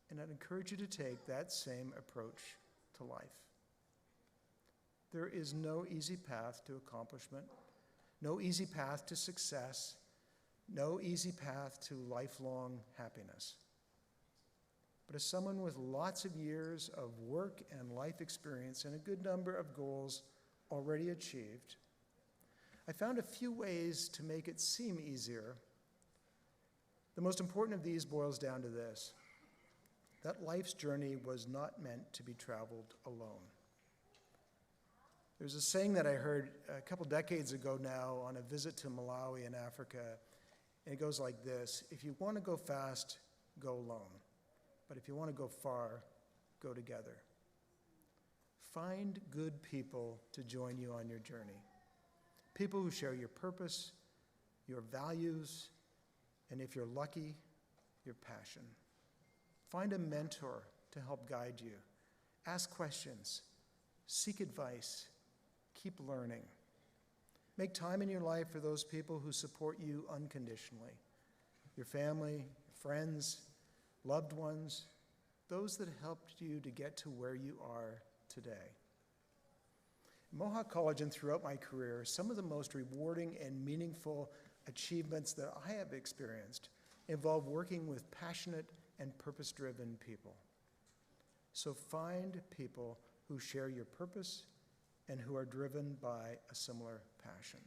And I'd encourage you to take that same approach to life. There is no easy path to accomplishment, no easy path to success, no easy path to lifelong happiness. But as someone with lots of years of work and life experience and a good number of goals already achieved, I found a few ways to make it seem easier. The most important of these boils down to this: that life's journey was not meant to be traveled alone. There's a saying that I heard a couple decades ago now on a visit to Malawi in Africa, and it goes like this: if you want to go fast, go alone. But if you want to go far, go together. Find good people to join you on your journey. People who share your purpose, your values, and if you're lucky, your passion. Find a mentor to help guide you. Ask questions. Seek advice. Keep learning. Make time in your life for those people who support you unconditionally. Your family, friends, loved ones, those that helped you to get to where you are today. In Mohawk College and throughout my career, some of the most rewarding and meaningful achievements that I have experienced involve working with passionate and purpose-driven people. So find people who share your purpose and who are driven by a similar passion.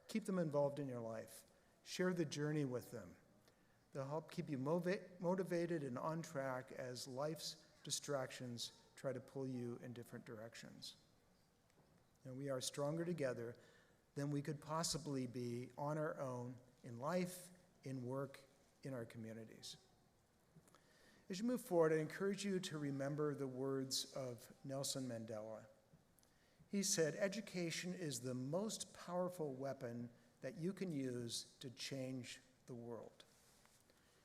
Keep them involved in your life. Share the journey with them. They'll help keep you motivated and on track as life's distractions try to pull you in different directions. And we are stronger together than we could possibly be on our own in life, in work, in our communities. As you move forward, I encourage you to remember the words of Nelson Mandela. He said, "Education is the most powerful weapon that you can use to change the world."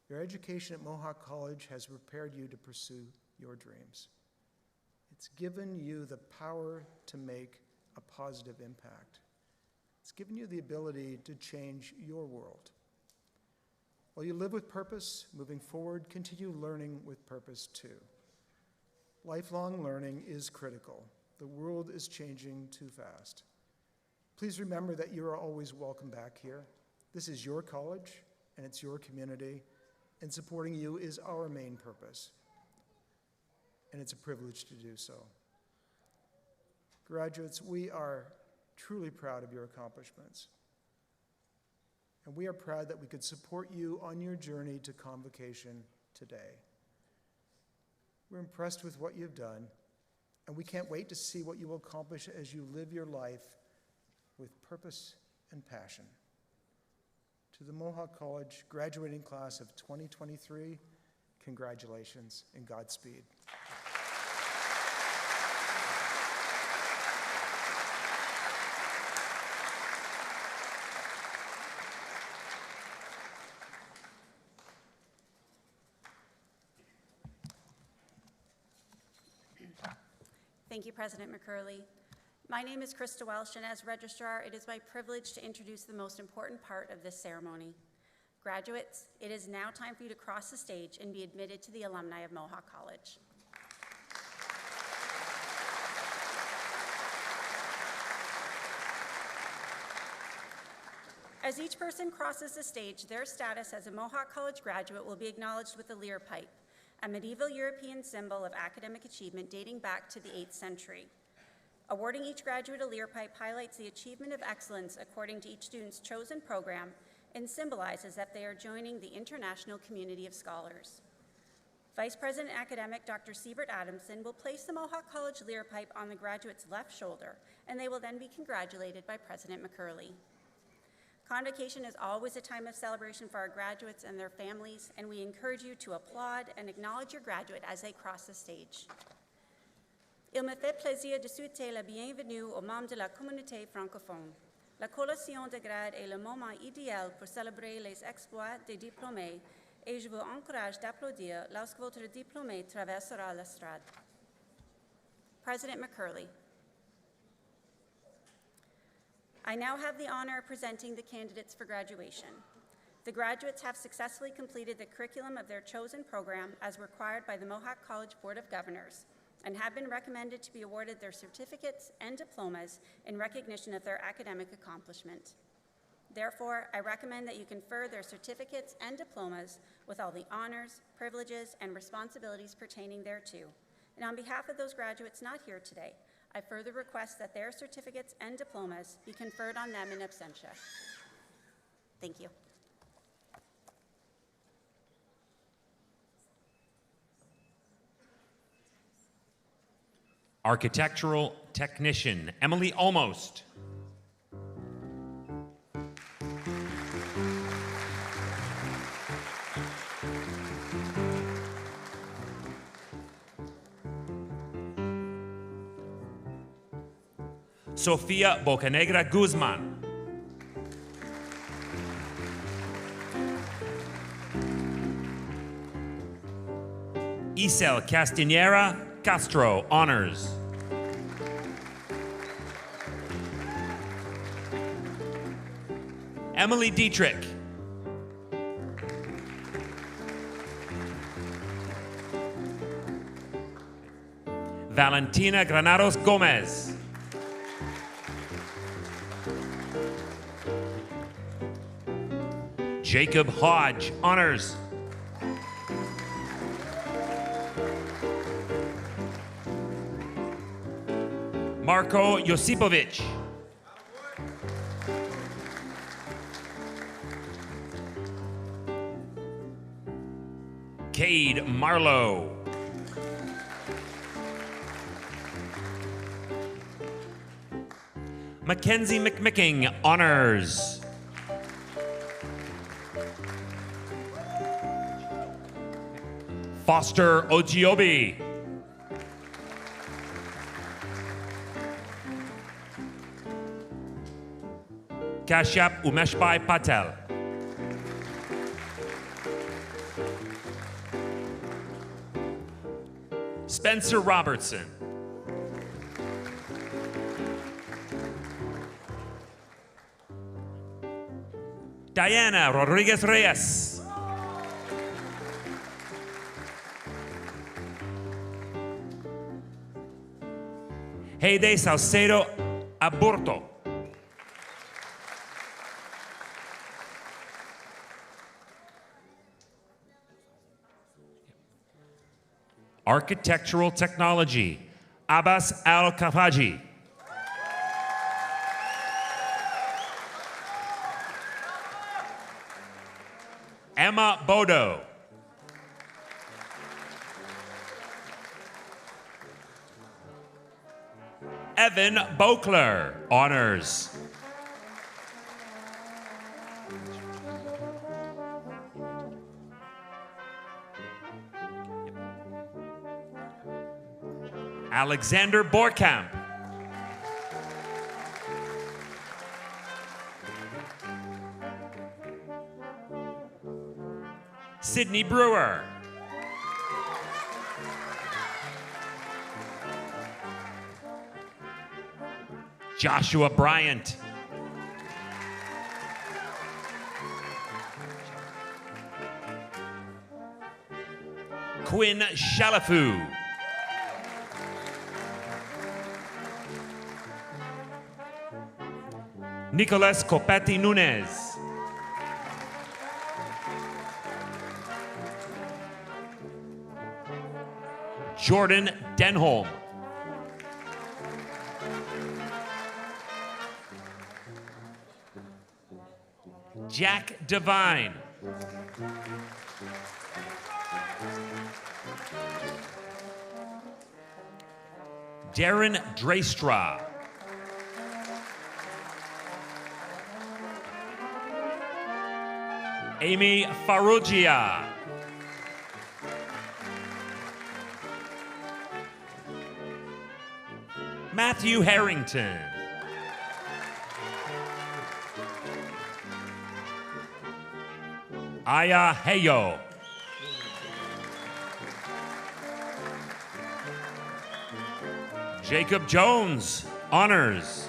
Your education at Mohawk College has prepared you to pursue your dreams. It's given you the power to make a positive impact. It's given you the ability to change your world. While you live with purpose, moving forward, continue learning with purpose too. Lifelong learning is critical. The world is changing too fast. Please remember that you are always welcome back here. This is your college, and it's your community, and supporting you is our main purpose. And it's a privilege to do so. Graduates, we are truly proud of your accomplishments. And we are proud that we could support you on your journey to Convocation today. We're impressed with what you've done, and we can't wait to see what you will accomplish as you live your life with purpose and passion. To the Mohawk College graduating class of 2023, congratulations and Godspeed. Thank you, President McCurley. My name is Krista Welsh, and as Registrar, it is my privilege to introduce the most important part of this ceremony. Graduates, it is now time for you to cross the stage and be admitted to the alumni of Mohawk College. As each person crosses the stage, their status as a Mohawk College graduate will be acknowledged with the lyre pipe, a medieval European symbol of academic achievement dating back to the 8th century. Awarding each graduate a lyre pipe highlights the achievement of excellence according to each student's chosen program and symbolizes that they are joining the international community of scholars. Vice President Academic Dr. Siebert Adamson will place the Mohawk College lyre pipe on the graduate's left shoulder, and they will then be congratulated by President McCurley. Convocation is always a time of celebration for our graduates and their families, and we encourage you to applaud and acknowledge your graduate as they cross the stage. Il me fait plaisir de souhaiter la bienvenue aux membres de la communauté francophone. La collation de grade est le moment idéal pour célébrer les exploits des diplômés, et je vous encourage d'applaudir lorsque votre diplômé traversera l'estrade. President McCurley. I now have the honor of presenting the candidates for graduation. The graduates have successfully completed the curriculum of their chosen program as required by the Mohawk College Board of Governors and have been recommended to be awarded their certificates and diplomas in recognition of their academic accomplishment. Therefore, I recommend that you confer their certificates and diplomas with all the honors, privileges, and responsibilities pertaining thereto. And on behalf of those graduates not here today, I further request that their certificates and diplomas be conferred on them in absentia. Thank you. Architectural Technician, Emily Almost. Sofia Bocanegra Guzman. Isel Castañera Castro, honors. Emily Dietrich. Valentina Granados Gomez. Jacob Hodge, honors. Marko Josipovic. Cade Marlowe. Mackenzie McMicking, honors. Foster Ojiobi. Kashyap Umeshbai Patel. Spencer Robertson. Diana Rodriguez Reyes. Heide Salcedo Aburto. Architectural Technology, Abbas Al-Kafaji. Emma Bodo. Evan Bokler, honors. Alexander Borkamp. Sydney Brewer. Joshua Bryant. Quinn Shalafu. Nicolas Copati Nunez. Jordan Denholm. Jack Devine. Darren Draystra. Amy Farrugia. Matthew Harrington. Aya Heyo. Jacob Jones, honors.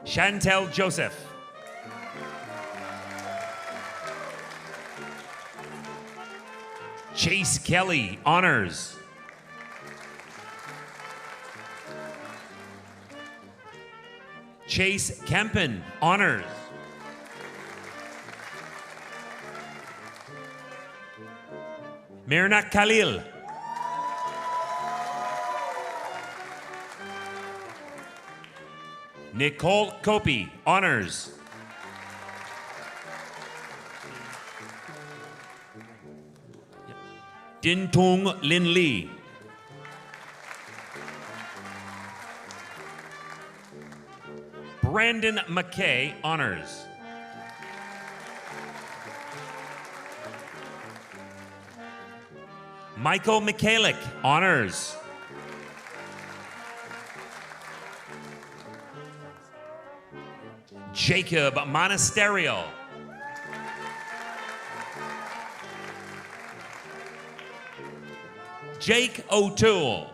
Chantel Joseph. Chase Kelly, honors. Chase Kempen, honors. Mirna Khalil. Nicole Kopi, honors. Din Tung Lin Lee. Brandon McKay, honors. Michael Michalik, honors. Jacob Monasterio. Jake O'Toole.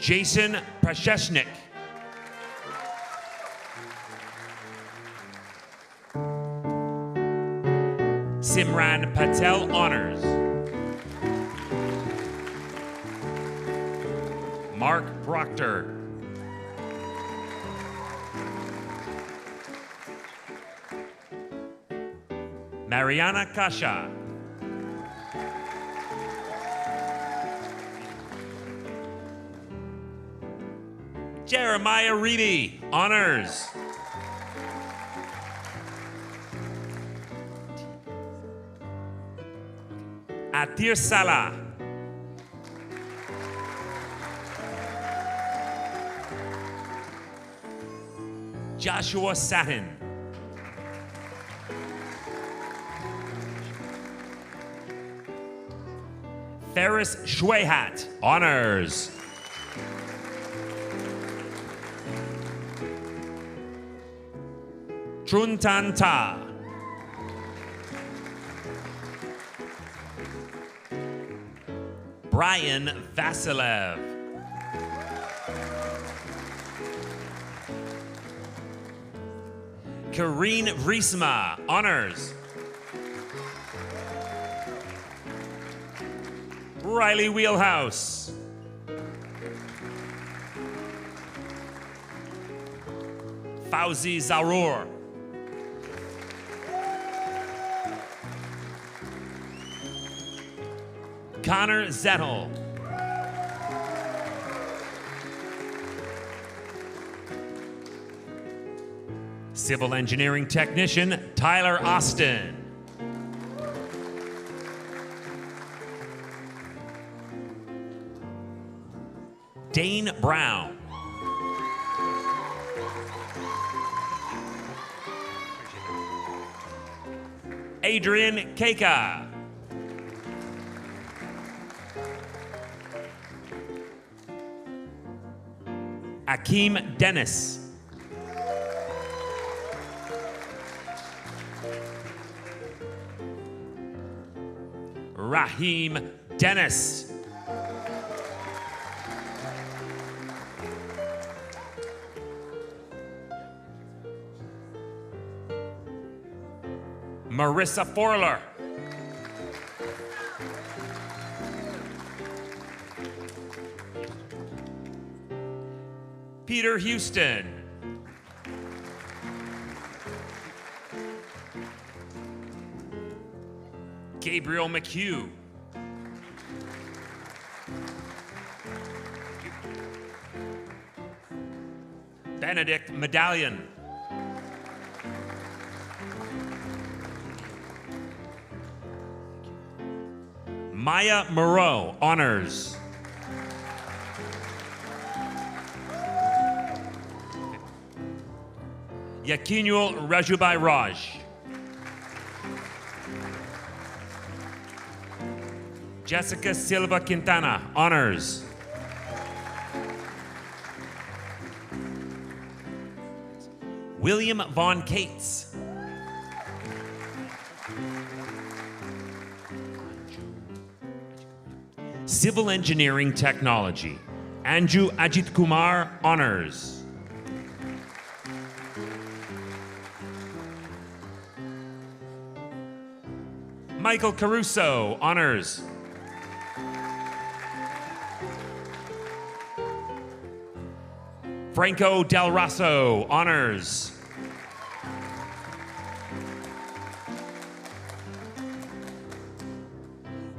Jason Prasheshnik. Simran Patel Honors. Mark Proctor. Mariana Kasha. Jeremiah Reedy, honors. Atir Salah. Joshua Satin. Ferris Shwehat, honors. Truntan Ta. Brian Vasilev. Karine Vriesma, honors. Riley Wheelhouse. Fauzi Zarour. Connor Zettel. Civil engineering technician Tyler Austin. Dane Brown. Adrian Keka. Akeem Dennis. Raheem Dennis. Marissa Forler. Peter Houston. Gabriel McHugh. Benedict Medallion. Maya Moreau, honors. Yakinul Rajubai Raj. Jessica Silva Quintana, honors. William Von Cates. Civil Engineering Technology. Anju Ajit Kumar, honors. Michael Caruso, honors. Franco Del Rosso, honors.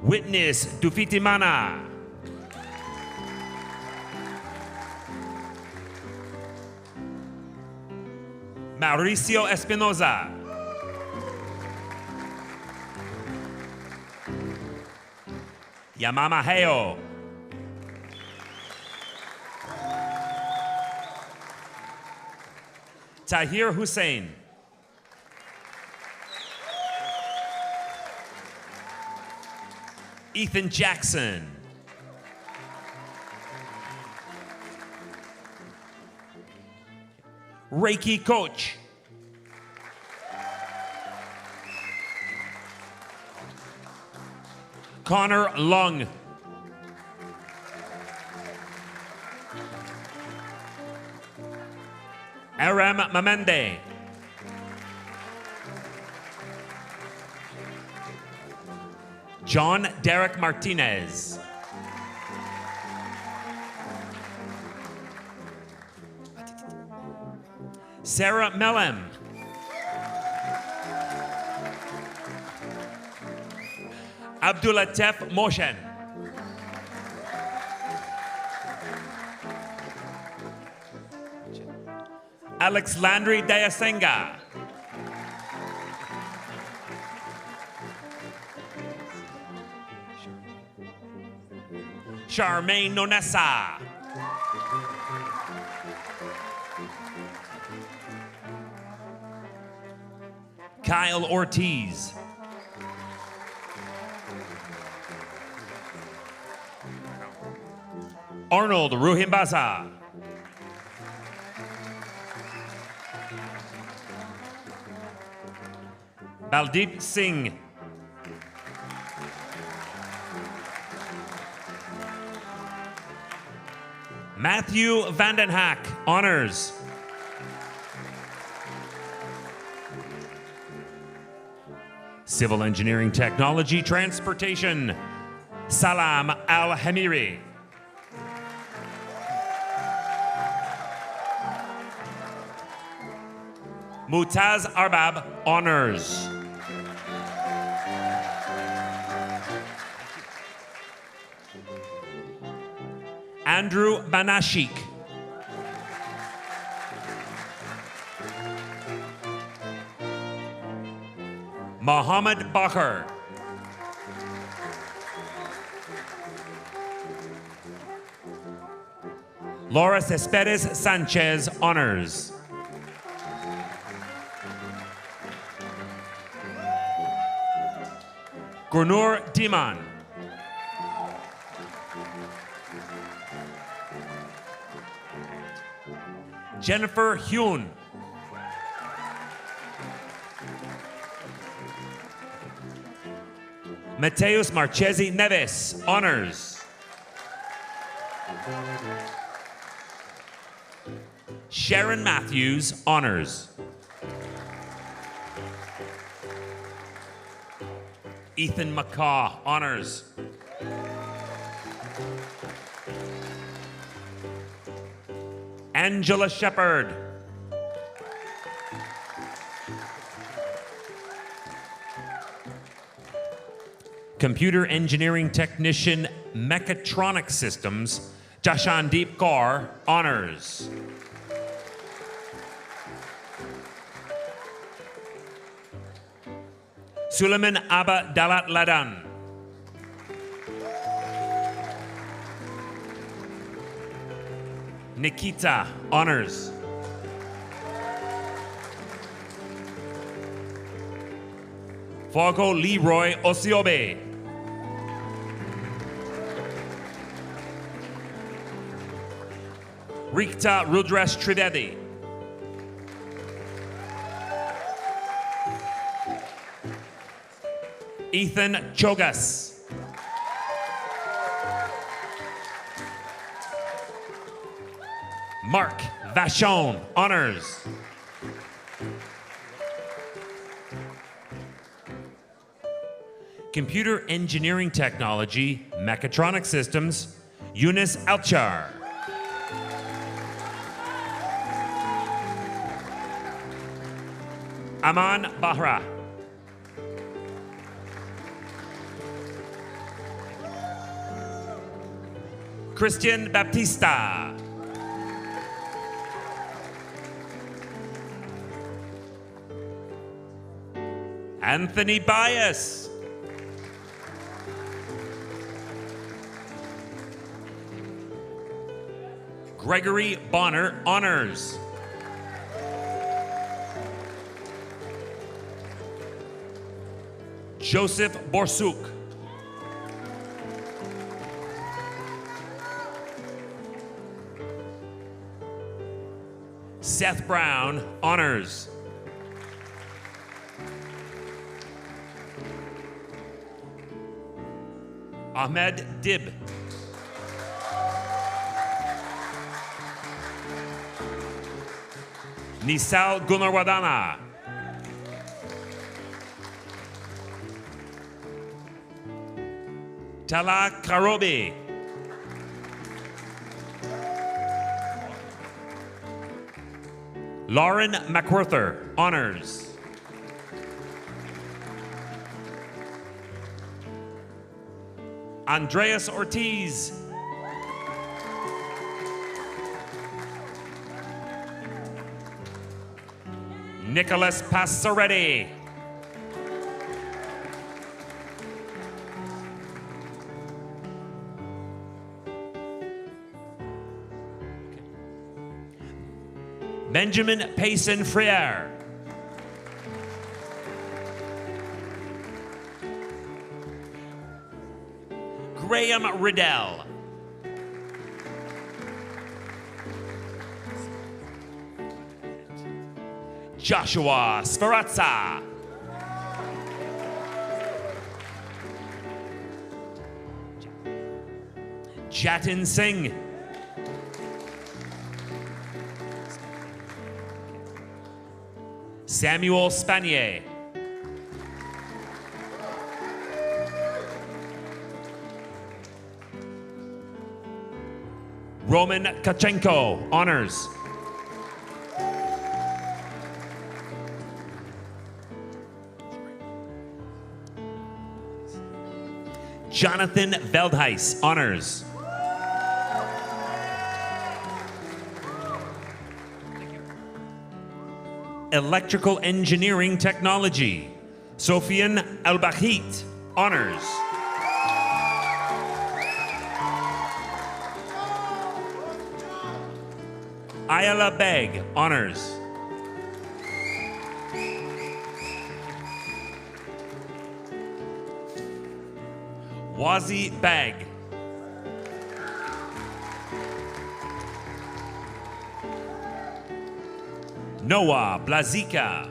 Witness Dufitimana. Mauricio Espinoza. Yamama Heo. Tahir Hussein. Ethan Jackson. Reiki coach. Connor Lung. Aram Mamende. John Derek Martinez. Sarah Melem. Abdulatef Moshen. Alex Landry Dayasenga. Charmaine Nonessa. Kyle Ortiz. Arnold Ruhimbaza. Baldeep Singh. Matthew Vandenhack, honors. Civil Engineering Technology Transportation, Salam Al-Hamiri. Mutaz Arbab, honors. Andrew Banashik. Mohammed Bakr. Laura Cespedes Sanchez, honors. Gurnur Diman. Jennifer Hune. Mateus Marchesi Neves, honors. Sharon Matthews, honors. Ethan McCaw, honors. Angela Shepard. Computer Engineering Technician, Mechatronic Systems, Jashandeep Kaur, honors. Suleiman Abba Dalat Ladan. Nikita, honors. Fogo Leroy Osiobe. Rikta Rudras Trivedi. Ethan Chogas. Mark Vachon, honors. Computer Engineering Technology, Mechatronic Systems, Eunice Alchar. Aman Bahra. Christian Baptista. Anthony Bias. Gregory Bonner, honors. Joseph Borsuk. Seth Brown, honors. Ahmed Dib. Nisal Gunarwadana. Tala Karobi. Lauren McWhirther, honors. Andreas Ortiz. Nicholas Passaretti. Benjamin Payson Friere. Graham Riddell. Joshua Sferrazza. Jatin Singh. Samuel Spanier. Roman Kachenko, honors. Jonathan Veldhuis, honors. Electrical Engineering Technology, Sofian Al-Bahit, honors. Ayala Beg, honors. Wazi Bag. Noah Blazika.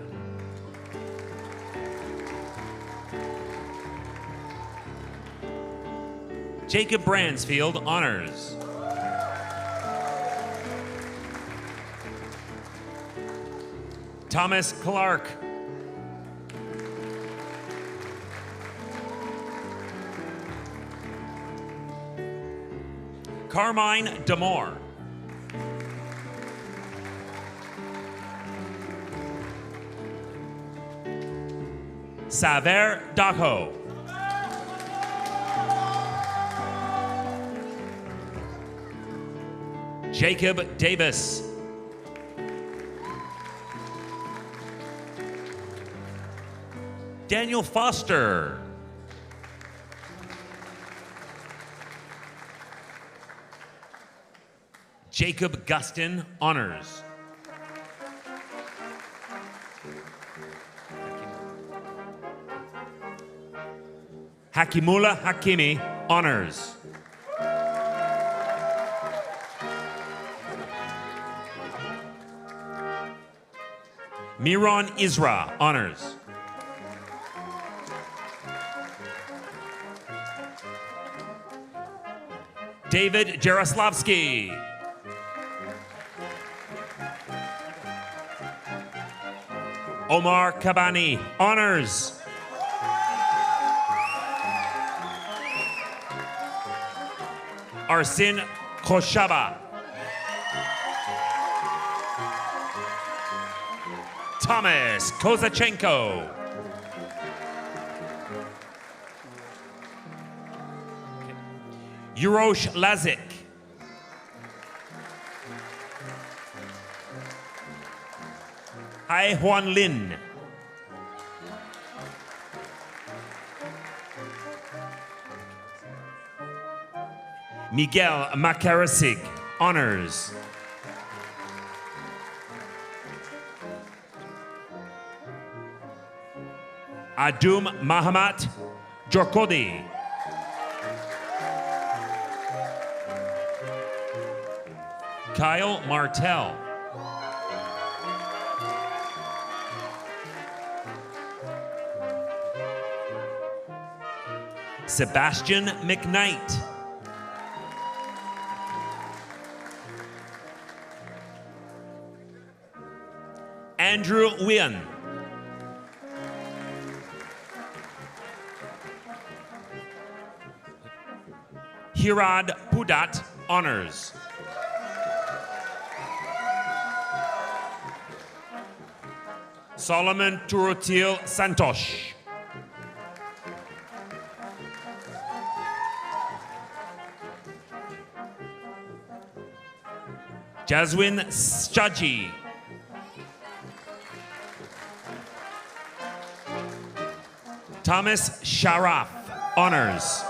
Jacob Bransfield, honors. Thomas Clark. Carmine Damore. Saver Daho. Jacob Davis. Daniel Foster. Jacob Gustin, honors. Hakimullah Hakimi, honors. Miron Isra, honors. David Jaroslavsky. Omar Kabani, honors. Arsin Khoshaba. Thomas Kozachenko. Yurosh Lazik. Hai Huan Lin. Miguel Makarasig, honors. Adum Mahamat Jorkodi. Kyle Martell. Sebastian McKnight. Andrew Wynn. Hirad Pudat, honors. Solomon Turotil Santosh. Jaswin Shaji. Thomas Sharaf, honors.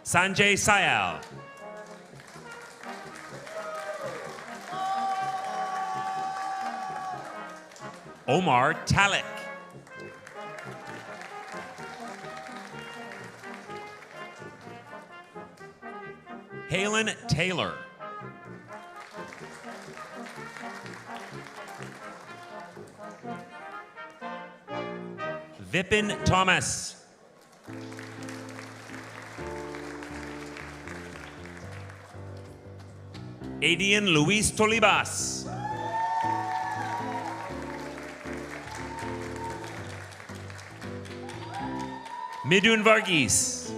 Sanjay Sayal. Omar Talik. Halen Taylor. Vipin Thomas. Adian Luis Tolibas. Midun Varghese.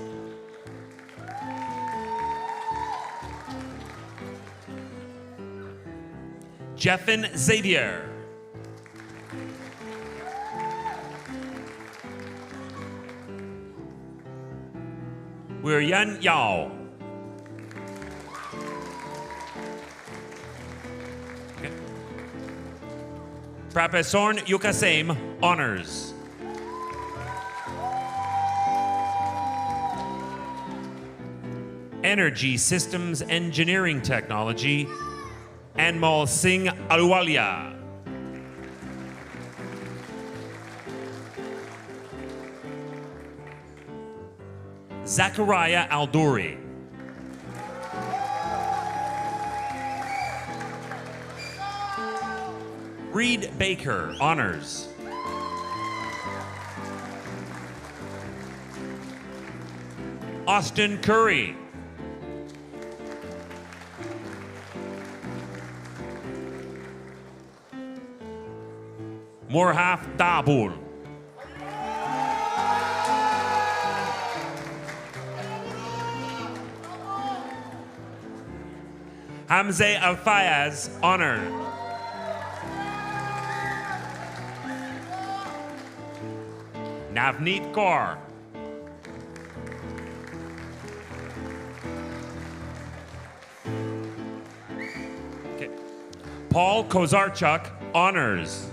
Jeffin Xavier. Yan Yao. Okay. Professor Yukasem, honors. Energy Systems Engineering Technology, Anmol Singh Aluwalia. Zachariah Aldouri. Reed Baker, honors. Austin Curry. Morhaf Dabul. Hamze Al-Fayaz, honor. Navneet Kaur. Okay. Paul Kozarchuk, honors.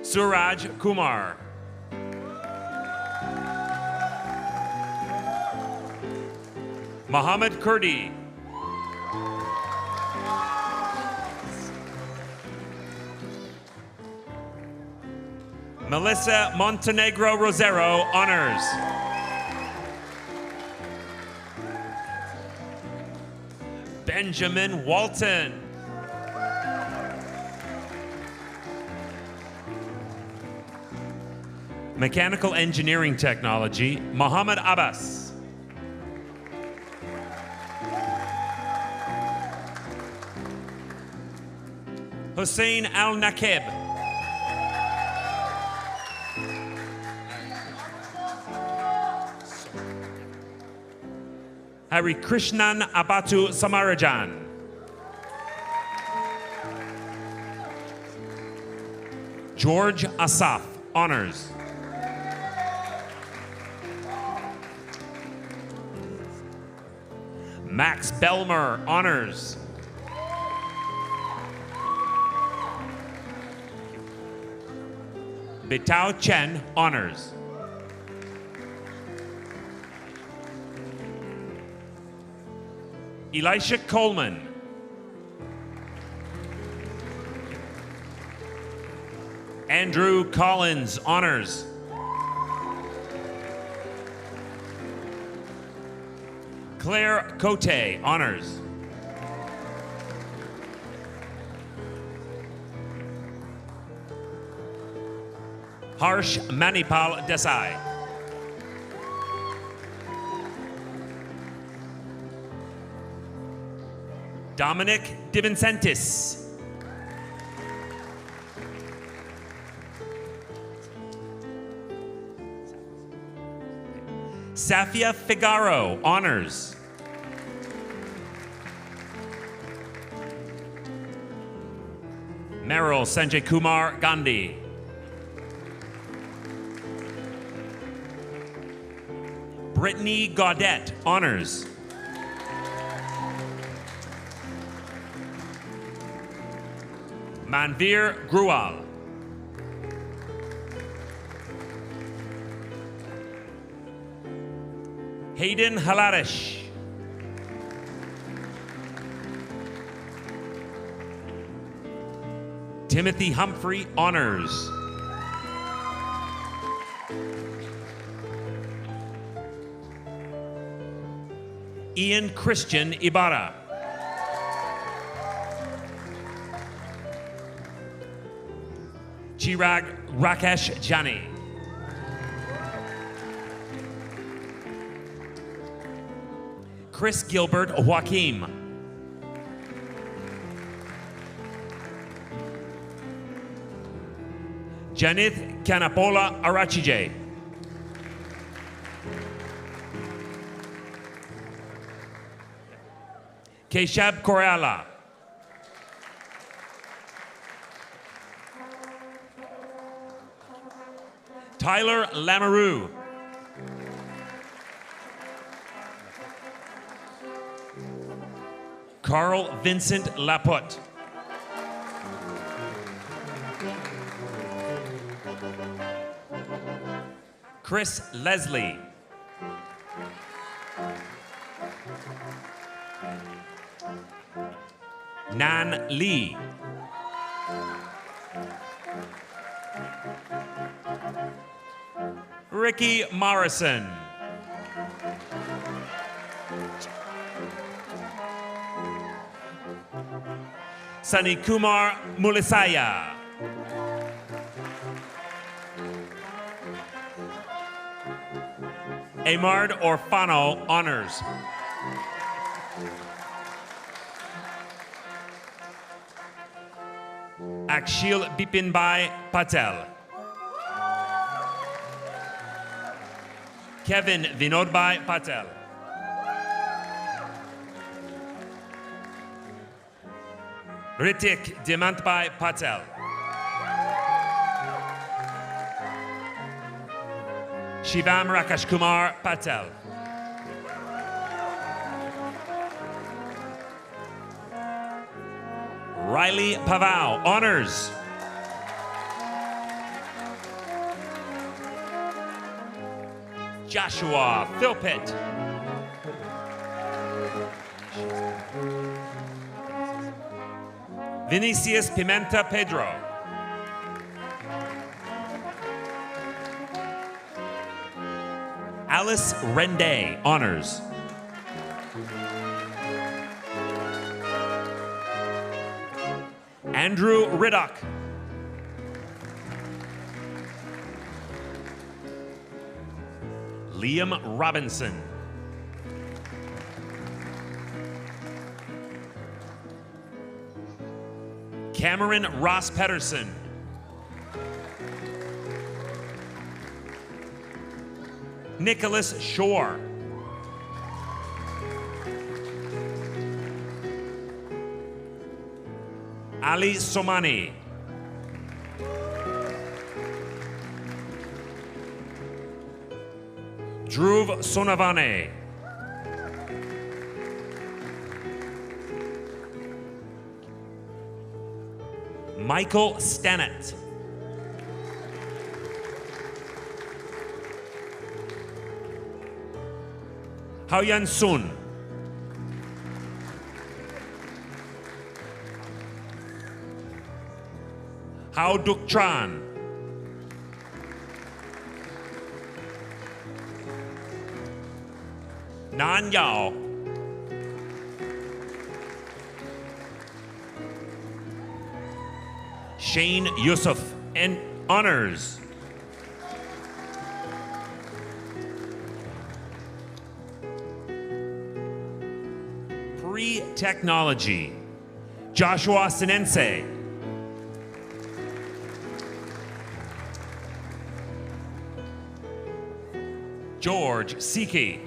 Suraj Kumar. Muhammad Kurdi. Melissa Montenegro Rosero, honors. Benjamin Walton. Mechanical Engineering Technology, Muhammad Abbas. Hussein Al-Nakib. Hari Krishnan Abatu Samarajan. George Asaf, honors. Max Belmer, honors. Bitao Chen, honors. Elisha Coleman. Andrew Collins, honors. Claire Cote, honors. Harsh Manipal Desai. Dominic DiVincentis. Safia Figaro, honors. Meryl Sanjay Kumar Gandhi. Brittany Gaudette, honors. Manveer Gruwal. Hayden Halarish. Timothy Humphrey, honors. Ian Christian Ibarra. Chirag Rakesh Jani. Chris Gilbert Joaquim. Janith Canapola Arachije. Keshab Koreala. Tyler Lamoureux. Carl Vincent Lapotte. Chris Leslie. Nan Lee. Ricky Morrison. Sunny Kumar Mulisaya. Amard Orfano, honors. Akshil Bipinbhai Patel. Kevin Vinodbhai Patel. Ritik Dimantbhai Patel. Shivam Rakesh Kumar Patel. Riley Pavao, honors. Joshua Philpitt. Vinicius Pimenta Pedro. Alice Rende, honors. Andrew Riddock. Liam Robinson. Cameron Ross Pedersen. Nicholas Shore. Ali Somani. Dhruv Sonavane. Michael Stannett. Hao-Yan Sun. Hao Duk Tran. Nan Yao. Shane Yusuf, and honors. Free Technology, Joshua Sinense. George Siki.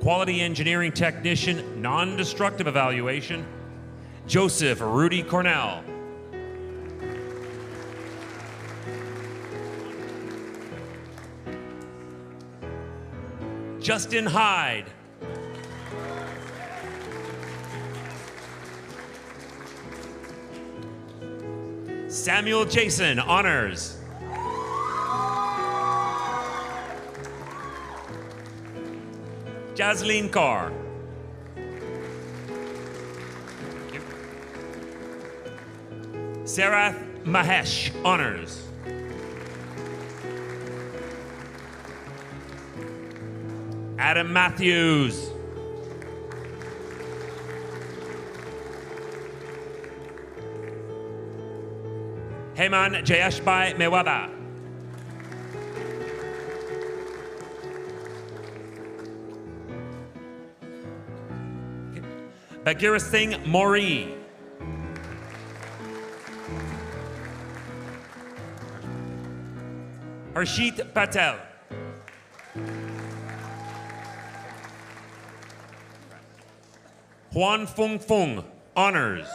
Quality Engineering Technician, Non-Destructive Evaluation, Joseph Rudy Cornell. Justin Hyde. Samuel Jason, honors. Jasleen Carr. Sarath Mahesh, honors. Adam Matthews. Heman Jayashbai Mewada. Bagheera Singh Mori. Harshit Patel. Juan Fung Fung, honors.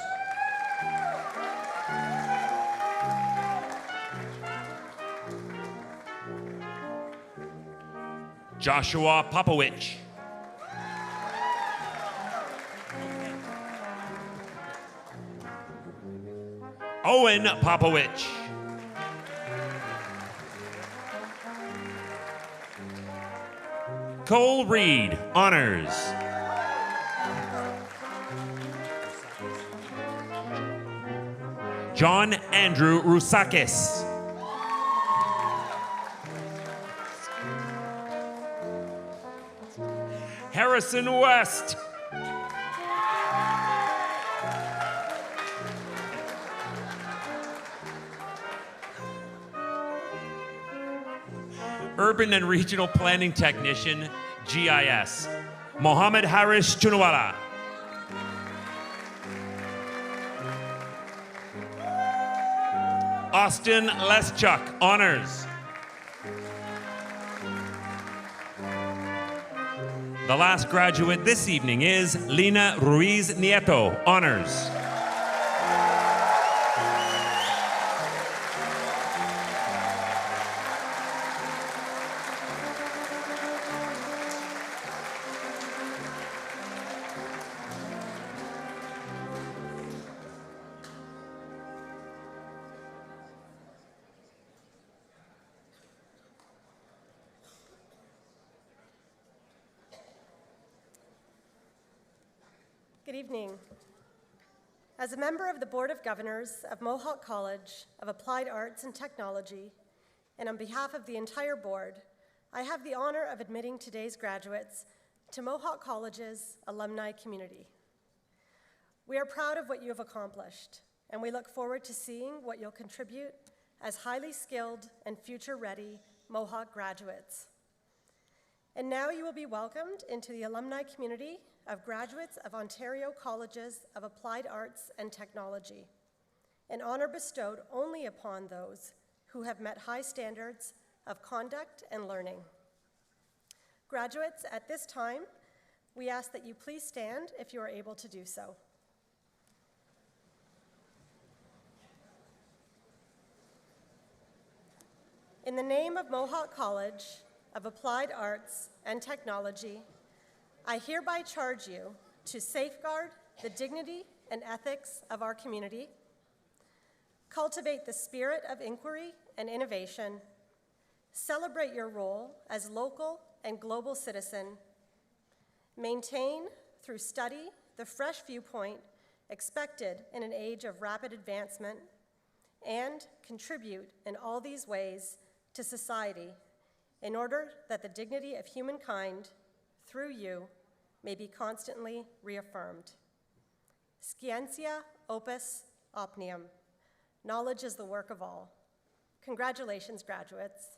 Joshua Popowich. Owen Popowich. Cole Reed, honors. John Andrew Rusakis. Harrison West. Urban and Regional Planning Technician, GIS, Mohammed Harish Chunwala. Austin Leschuk, honors. The last graduate this evening is Lina Ruiz Nieto, honors. Good evening. As a member of the Board of Governors of Mohawk College of Applied Arts and Technology, and on behalf of the entire board, I have the honor of admitting today's graduates to Mohawk College's alumni community. We are proud of what you have accomplished, and we look forward to seeing what you'll contribute as highly skilled and future-ready Mohawk graduates. And now you will be welcomed into the alumni community of graduates of Ontario Colleges of Applied Arts and Technology, an honor bestowed only upon those who have met high standards of conduct and learning. Graduates, at this time, we ask that you please stand if you are able to do so. In the name of Mohawk College of Applied Arts and Technology, I hereby charge you to safeguard the dignity and ethics of our community, cultivate the spirit of inquiry and innovation, celebrate your role as local and global citizen, maintain through study the fresh viewpoint expected in an age of rapid advancement, and contribute in all these ways to society in order that the dignity of humankind, through you, may be constantly reaffirmed. Scientia opus omnium. Knowledge is the work of all. Congratulations, graduates.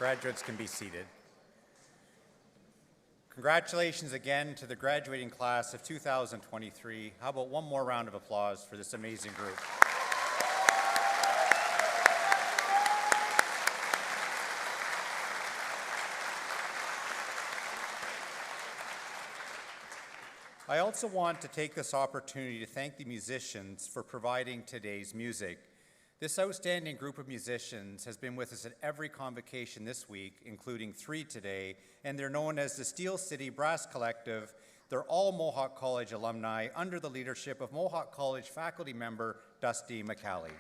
Graduates can be seated. Congratulations again to the graduating class of 2023. How about one more round of applause for this amazing group? I also want to take this opportunity to thank the musicians for providing today's music. This outstanding group of musicians has been with us at every convocation this week, including 3 today, and they're known as the Steel City Brass Collective. They're all Mohawk College alumni under the leadership of Mohawk College faculty member Dusty McCallie.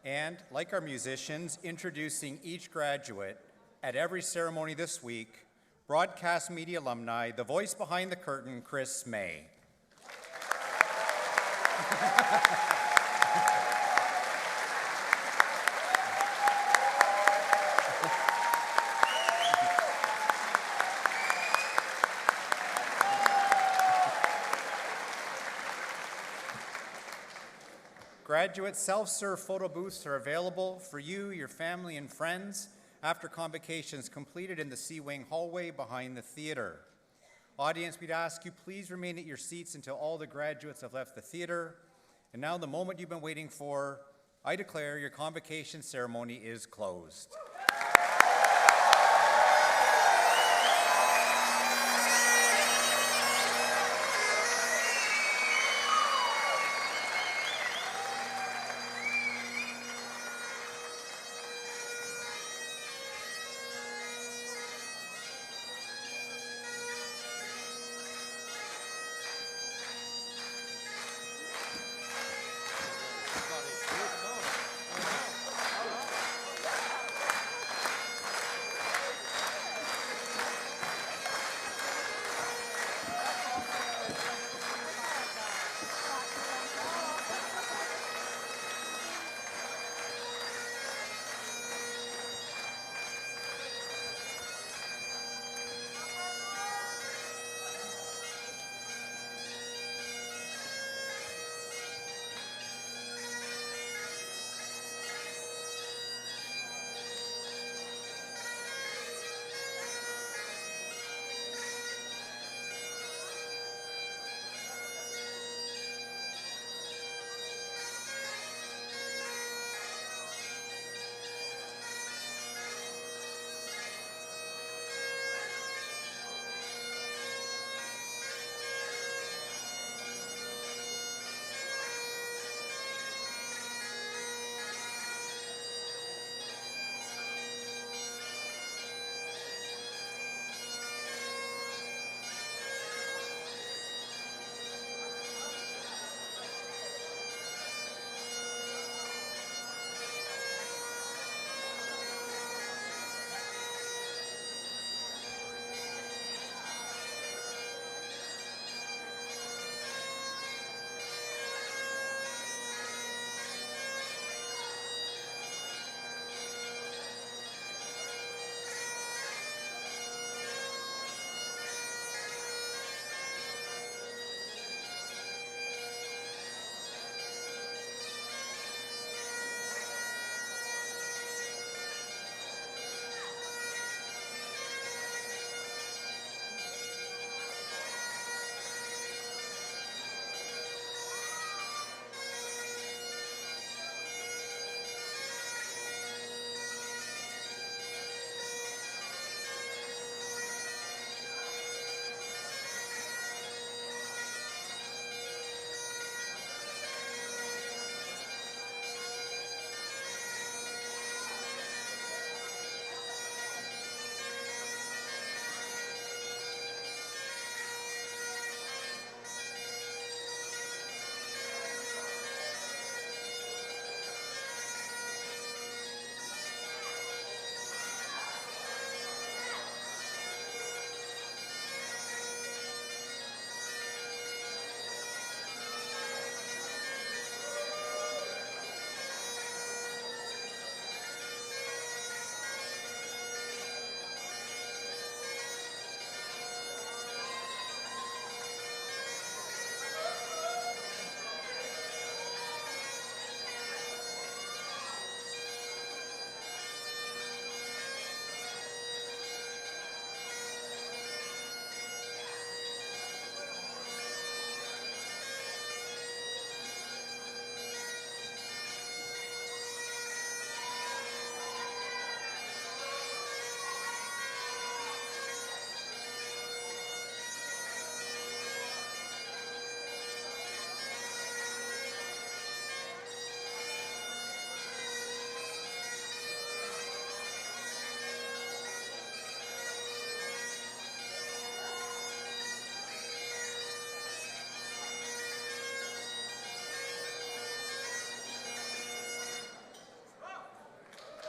And like our musicians, introducing each graduate at every ceremony this week, broadcast media alumni, the voice behind the curtain, Chris May. Graduate self-serve photo booths are available for you, your family, and friends after convocation is completed in the C-Wing hallway behind the theater. Audience, we'd ask you please remain at your seats until all the graduates have left the theater. And now the moment you've been waiting for, I declare your convocation ceremony is closed.